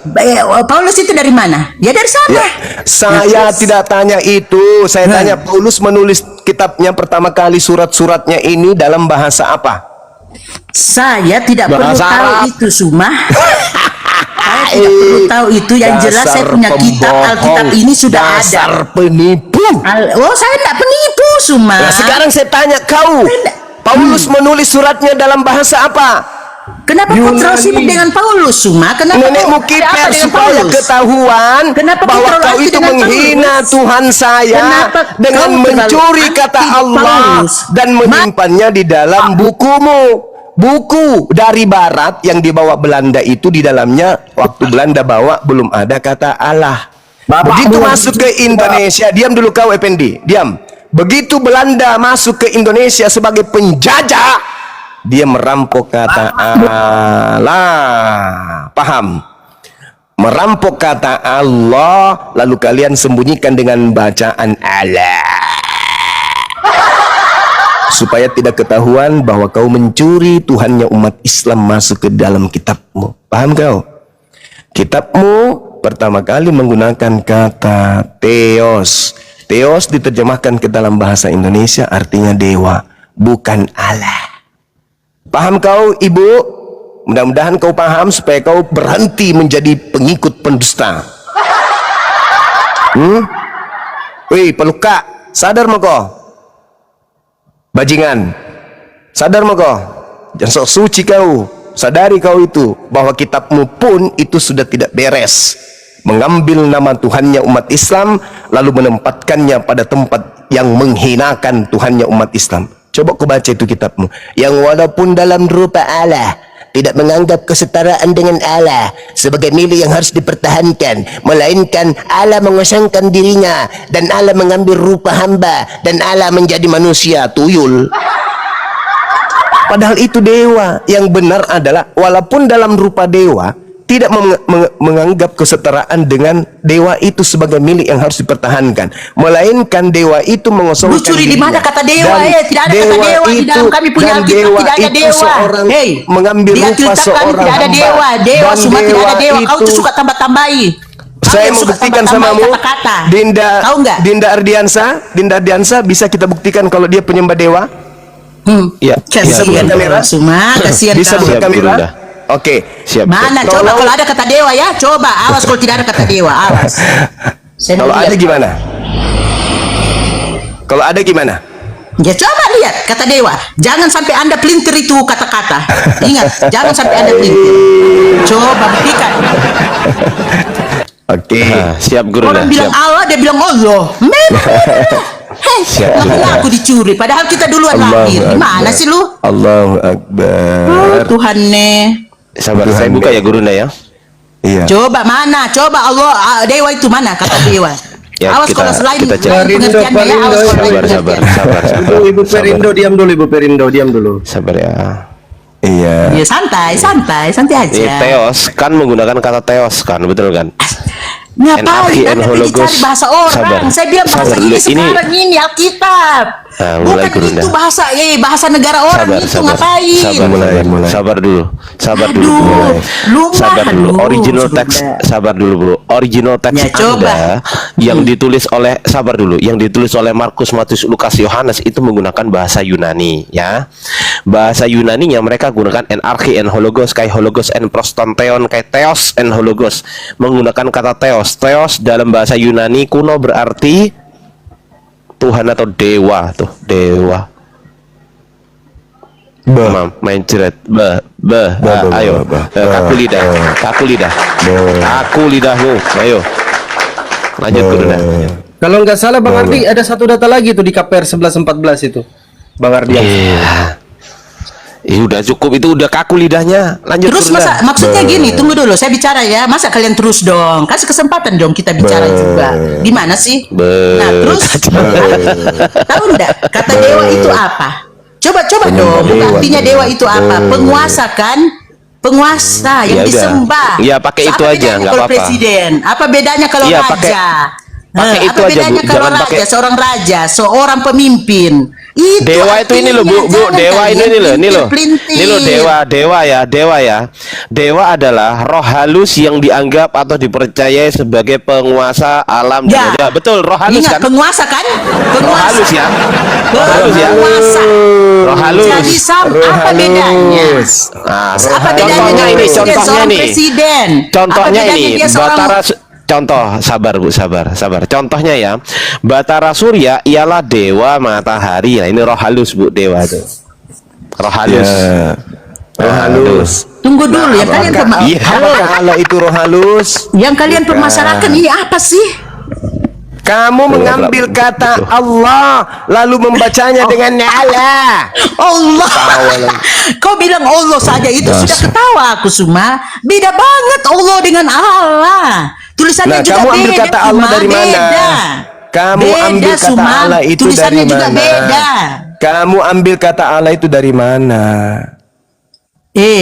Paulus itu dari mana? Ya dari sana. Saya tidak tanya itu. Saya tanya Paulus menulis kitabnya pertama kali surat-suratnya ini dalam bahasa apa? Saya tidak perlu Bahasa tahu Arab. itu, Suma. Saya tidak perlu tahu itu. Yang jelas saya punya kitab Alkitab ini sudah dasar ada. penipu. Oh, saya tidak penipu, Suma. Nah, sekarang saya tanya kau, Paulus menulis suratnya dalam bahasa apa? Kenapa kau terlalu sibuk dengan Paulus, Suma? Kenapa Nenekmu kau- ada kiper apa dengan supaya Paulus? ketahuan Kenapa kau bahwa terlalu kau aktif itu dengan menghina Paulus? Tuhan saya Kenapa dengan kau terlalu mencuri aktif kata Allah Paulus? dan menyimpannya di dalam bukumu. Buku dari barat yang dibawa Belanda itu di dalamnya waktu Belanda bawa belum ada kata Allah. Begitu masuk ke Indonesia, diam dulu kau Effendi, diam. Begitu Belanda masuk ke Indonesia sebagai penjajah, dia merampok kata Allah. Paham? Merampok kata Allah, lalu kalian sembunyikan dengan bacaan Allah, supaya tidak ketahuan bahwa kau mencuri Tuhannya umat Islam masuk ke dalam kitabmu. Paham kau? Kitabmu pertama kali menggunakan kata Theos. Theos diterjemahkan ke dalam bahasa Indonesia artinya dewa, bukan Allah. Paham kau, Ibu? Mudah-mudahan kau paham supaya kau berhenti menjadi pengikut pendusta. Wih, peluka, sadar mau kau? Bajingan, sadar mau kau? Jangan sok suci kau. Sadari kau itu bahwa kitabmu pun itu sudah tidak beres. Mengambil nama Tuhannya umat Islam lalu menempatkannya pada tempat yang menghinakan Tuhannya umat Islam. Coba kau baca itu kitabmu, yang walaupun dalam rupa Allah tidak menganggap kesetaraan dengan Allah sebagai milik yang harus dipertahankan, melainkan Allah mengosongkan dirinya dan Allah mengambil rupa hamba dan Allah menjadi manusia tuyul. Padahal itu dewa. Yang benar adalah walaupun dalam rupa dewa, tidak menganggap kesetaraan dengan dewa itu sebagai milik yang harus dipertahankan, melainkan dewa itu mengosongkan Lu curi di mana kata dewa? Tidak ada kata dewa di dalam kami punya Alkitab, tidak ada dewa. Hei, mengambil di rupa Alkitab kami seorang tidak ada hamba. dewa. Dewa Dan semua tidak ada dewa. Kau itu, tuh suka tambah-tambahi. saya mau buktikan samamu, Dinda, Tahu nggak? Dinda Ardiansa, bisa kita buktikan kalau dia penyembah dewa? Ya, Kasihan kamera? Suma, kasihan Bisa kau. buka Siap, kamera? Bunda. Oke. Siap. Mana? siap. Coba kalau ada kata dewa ya, coba. Awas kalau tidak ada kata dewa, awas. Saya mau Kalau lihat. ada gimana? Kalau ada gimana? Ya coba lihat kata dewa. Jangan sampai Anda pelintir itu kata-kata. Ingat, jangan sampai Anda pelintir. Coba buktikan. Oke. Siap guru Orang dah. bilang Siap. Allah, dia bilang Allah. Hei, Siap, makanya aku dicuri. Padahal kita duluan lahir. Gimana sih lu? Allahu Akbar. Tuhan nih. Sabar, saya buka ya guru dah ya. Iya. Coba mana? Coba Allah, dewa itu mana? Kata dewa. Ya, Awas kita- kalau selain kita cek. pengertiannya ya, awas kalau lain Sabar. pengertian. Ibu Perindo, diam dulu Ibu Perindo, diam dulu. Sabar ya. Iya. Ya santai aja. Theos kan menggunakan kata theos kan, betul kan? Ngapain Anarki and Anda pergi Hologos. cari bahasa orang? Sabar. Saya bilang bahasa Sabar ini dulu. sekarang ini Alkitab. Mulai Bukan guru itu dah. bahasa negara orang itu ngapain? Mulai. Sabar dulu. Aduh, lumah, Sabar dulu. aduh, Original sudah. text, sabar dulu bro. Original text Ya, coba. Anda yang ditulis oleh, sabar dulu, yang ditulis oleh Markus, Matius, Lukas, Yohanes itu menggunakan bahasa Yunani, ya. Bahasa Yunaninya mereka gunakan anarki and hologos, kayak hologos and prostanteon, kayak theos and hologos, menggunakan kata theos. Theos dalam bahasa Yunani kuno berarti Tuhan atau dewa, tuh dewa. Main ceret, ayo, kaku lidahmu, ayo, lanjut guru dah. Kalau nggak salah Bang Ardi ada satu data lagi tuh di KPR 1114 itu. Bang Ardi. Udah cukup itu, udah kaku lidahnya, lanjut Terus guru dah. maksudnya gini, tunggu dulu, saya bicara ya. Masa kalian terus dong? Kasih kesempatan dong kita bicara juga. Gimana sih? Nah, terus tahu enggak kata dewa itu apa? Coba dong, artinya dewa itu apa? Penguasa kan? Penguasa yang Ya udah. disembah. Ya, pakai Terus itu apa aja, bedanya nggak kalau apa-apa. presiden? Apa bedanya kalau Iya, raja? pakai itu apa aja, bedanya Bu. kalau Jangan raja? pakai- Seorang raja, seorang pemimpin. Itu Dewa itu ini loh Bu, artinya, dewa jangan ini loh, pelintir-pelintir. ini loh dewa ya. Dewa adalah roh halus yang dianggap atau dipercayai sebagai penguasa alam Ya. dunia. Betul, roh halus Ingat, kan? penguasa kan? Roh halus ya. Roh halus ya. Penguasa. Roh halus. Jadi apa bedanya? Nah, Apa bedanya contohnya dengan ini, presiden, contohnya seorang ini. presiden? Contohnya Apa bedanya ini, dia seorang contoh, sabar Bu, sabar. Contohnya ya, Batara Surya ialah dewa matahari. Nah, ini roh halus Bu, dewa itu. Roh halus. Roh halus. Tunggu dulu ya kalian Iya. Kalau itu roh halus, yang kalian permasalahkan ini apa sih? kamu mengambil kata Allah lalu membacanya dengan Allah. Allah. Kau bilang Allah saja itu sudah ketawa aku Suma. Beda banget Allah dengan Allah. Tuh Tulisannya Nah, juga kamu ambil beda, kata Allah Suma, dari mana? beda. Kamu Beda, ambil kata Suma. Allah itu Tulisannya dari juga mana? beda. Kamu ambil kata Allah itu dari mana?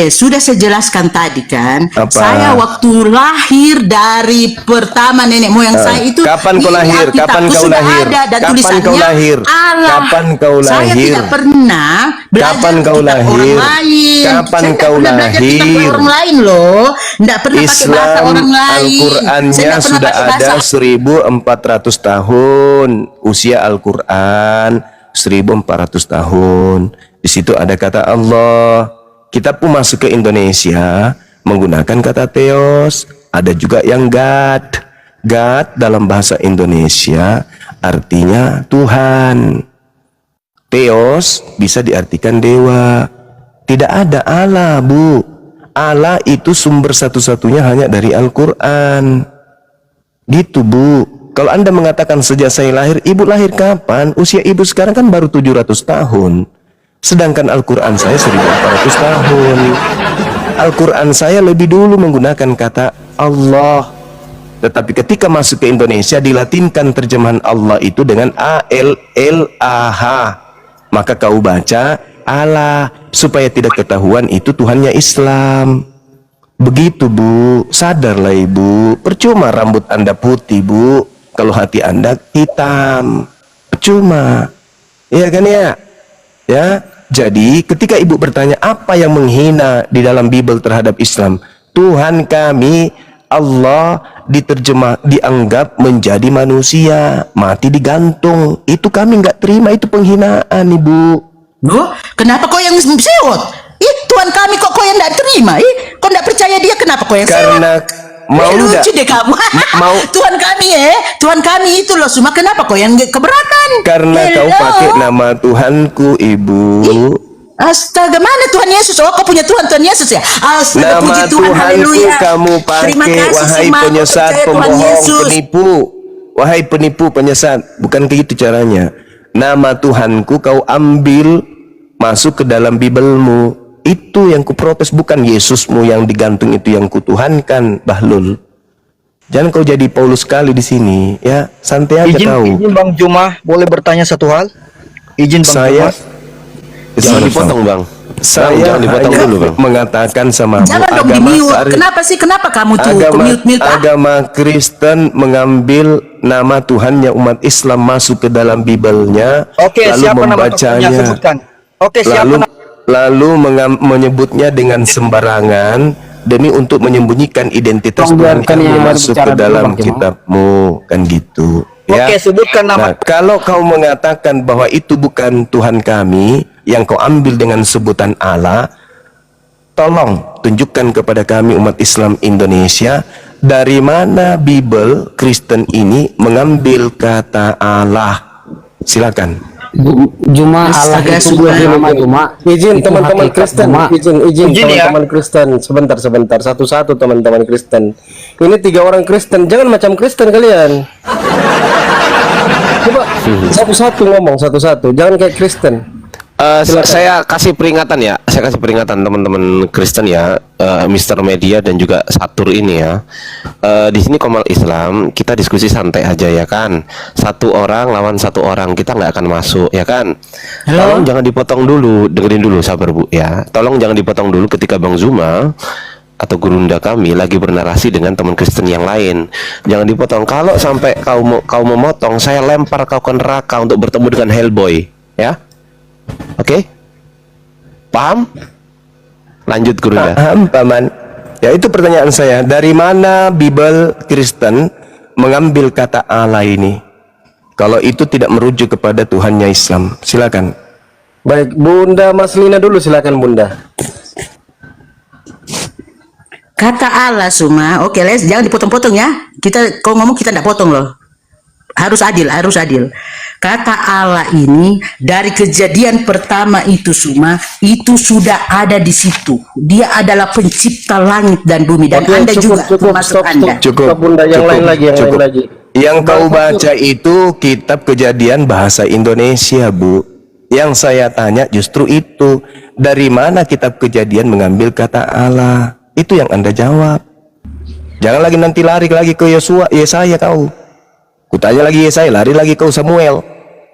Sudah saya jelaskan tadi kan. Apa? Saya waktu lahir dari pertama nenek moyang saya itu. Kapan kau di lahir? Alkitabku Kapan kau sudah lahir? Ada, dan Kapan tulisannya kau lahir? Allah. Kapan kau Saya lahir? tidak pernah belajar Kapan kau kitab lahir? orang lain. Kapan Saya tidak kau pernah belajar kitab lahir? orang lain loh. Tidak pernah pakai bahasa Islam orang lain. Saya Al-Qur'annya tidak pernah sudah pakai ada bahasa 1400 tahun. Usia Al-Qur'an 1400 tahun. Di situ ada kata Allah. Kita pun masuk ke Indonesia menggunakan kata Theos. Ada juga yang God. God dalam bahasa Indonesia artinya Tuhan. Theos bisa diartikan dewa. Tidak ada Allah, Bu. Allah itu sumber satu-satunya hanya dari Al-Quran. Gitu, Bu. Kalau Anda mengatakan sejak saya lahir, Ibu lahir kapan? Usia Ibu sekarang kan baru 700 tahun. Sedangkan Al-Quran saya 1400 tahun. Al-Quran saya lebih dulu menggunakan kata Allah. Tetapi ketika masuk ke Indonesia dilatinkan terjemahan Allah itu dengan A-L-L-A-H. Maka kau baca Allah supaya tidak ketahuan itu Tuhannya Islam. Begitu, Bu. Sadarlah, Ibu. Percuma rambut Anda putih, Bu, kalau hati Anda hitam. Percuma. Iya kan ya? Ya. Jadi ketika Ibu bertanya apa yang menghina di dalam Bible terhadap Islam, Tuhan kami Allah dianggap menjadi manusia, mati digantung. Itu kami nggak terima, itu penghinaan, Ibu. Loh, kenapa kau yang sewot? Tuhan kami kok kau yang tidak terima? Kau tidak percaya dia, kenapa kau yang Karena sewot? mau enggak? Lucu deh kamu. Mau Tuhan kami Tuhan kami itu loh, Suma, kenapa kau yang keberatan? karena kau Hello. pakai nama Tuhanku, Ibu. Astaga, mana Tuhan Yesus? Oh, kau punya Tuhan Yesus ya? Astaga, Nama puji Tuhan, Tuhanku haleluya. kamu Terima pakai, kasih, wahai Suma, aku penyesat, percaya Tuhan pembohong, Yesus. penipu. Wahai penipu, penyesat. Bukan begitu caranya. Nama Tuhanku kau ambil masuk ke dalam Bibelmu. Itu yang kuprotes, bukan Yesusmu yang digantung itu yang kutuhankan, Bahlul. Jangan kau jadi Paulus sekali di sini, ya. Santai aja kau. Izin Bang Juma, boleh bertanya satu hal? Izin Bang Saya Juma. Jangan dipotong, Bang. Saya jangan dipotong hanya dulu, Bang. mengatakan sama Jangan dong agama di-mute. Kenapa sih? Kenapa kamu tuh mute-mute? agama Kristen mengambil nama Tuhannya umat Islam masuk ke dalam Bibelnya, Oke, lalu siapa nama membacanya, tokohnya? Sebutkan. Oke, siapa lalu menyebutnya dengan sembarangan demi untuk menyembunyikan identitas Tuhan kami masuk ke dalam kitabmu, kan gitu. Ya. Oke, sebutkan nama. Nah, kalau kau mengatakan bahwa itu bukan Tuhan kami yang kau ambil dengan sebutan Allah, tolong tunjukkan kepada kami umat Islam Indonesia dari mana Bible Kristen ini mengambil kata Allah. Silakan. Juma Allah itu nama Juma. Izin Itu teman-teman hakikat Kristen, Juma. izin ya. teman-teman Kristen, sebentar, satu-satu teman-teman Kristen. Ini 3 orang Kristen, jangan macam Kristen kalian. Coba satu-satu ngomong, satu-satu, jangan kayak Kristen. Saya kasih peringatan ya, saya kasih peringatan teman-teman Kristen ya, Mr. Media dan juga Satur ini ya. Di sini Komal Islam kita diskusi santai aja ya kan. Satu orang lawan satu orang, kita nggak akan masuk ya kan. Tolong jangan dipotong dulu, dengerin dulu, sabar Bu ya. Tolong jangan dipotong dulu ketika Bang Zuma atau gurunda kami lagi bernarasi dengan teman Kristen yang lain. Jangan dipotong. Kalau sampai kau memotong, saya lempar kau ke neraka untuk bertemu dengan Hellboy ya. Oke, paham? Lanjut Gurunda. Paham, Paman. Ya, itu pertanyaan saya. Dari mana Bible Kristen mengambil kata Allah ini? Kalau itu tidak merujuk kepada Tuhannya Islam, silakan. Baik, Bunda Maslina dulu, silakan Bunda. Kata Allah, Suma. Oke, Les, jangan dipotong-potong ya. Kau ngomong kita tidak potong loh. Harus adil, harus adil. Kata Allah ini dari kejadian pertama itu, Suma, itu sudah ada di situ. Dia adalah pencipta langit dan bumi, dan Oke, Anda cukup, juga termasuk Anda. Cukup. Bunda, yang lain lagi, yang lain lagi. Yang kau baca itu kitab Kejadian bahasa Indonesia, Bu. Yang saya tanya justru itu, dari mana kitab Kejadian mengambil kata Allah? Itu yang Anda jawab. Jangan lagi nanti lari lagi ke Yesaya kau. Kutanya lagi Yesaya, lari lagi kau Samuel.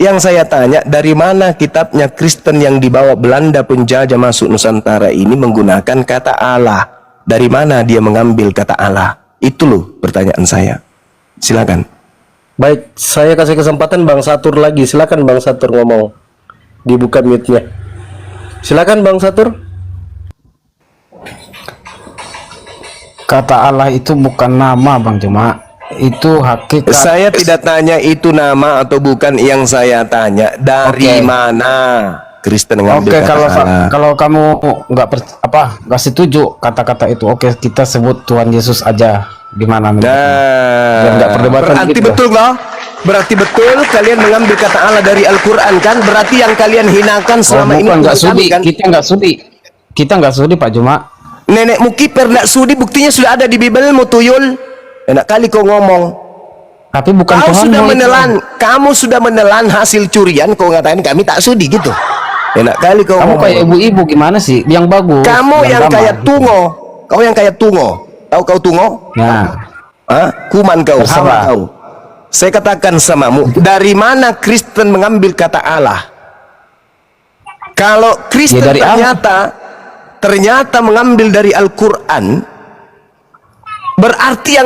Yang saya tanya, dari mana kitabnya Kristen yang dibawa Belanda penjajah masuk Nusantara ini menggunakan kata Allah? Dari mana dia mengambil kata Allah? Itu loh pertanyaan saya. Silakan. Baik, saya kasih kesempatan Bang Satur lagi. Silakan Bang Satur ngomong. Dibuka mute-nya. Silakan Bang Satur. Kata Allah itu bukan nama Bang Juma, itu hakikat. Saya tidak tanya itu nama atau bukan, yang saya tanya dari mana Kristen mengambil kata Allah. Kalau kamu nggak setuju kata-kata itu, oke, kita sebut Tuhan Yesus aja di mana. Nah, nggak perdebatan. Berarti gitu. betul kok? Berarti betul kalian mengambil kata Allah dari Al-Quran kan? Berarti yang kalian hinakan selama ini nggak sudi, kan? kita nggak sudi Pak Juma. Nenekmu kiper nggak sudi, buktinya sudah ada di Bibelmu tuyul. Enak kali kau ngomong. Tapi bukan Kau Tuhan sudah mau menelan, kamu sudah menelan hasil curian. Kau ngatain kami tak sudi gitu. Enak kali kau Kamu ngomong. kayak ibu-ibu gimana sih? Yang bagus. Kamu yang damai. kayak tungo. Kau yang kayak tungo. Tahu kau tungo? Ya. Hah? Kuman kau, Terserah. sama kau. Saya katakan samamu, dari mana Kristen mengambil kata Allah? Kalau Kristen Ya, dari ternyata mengambil dari Al-Quran, berarti yang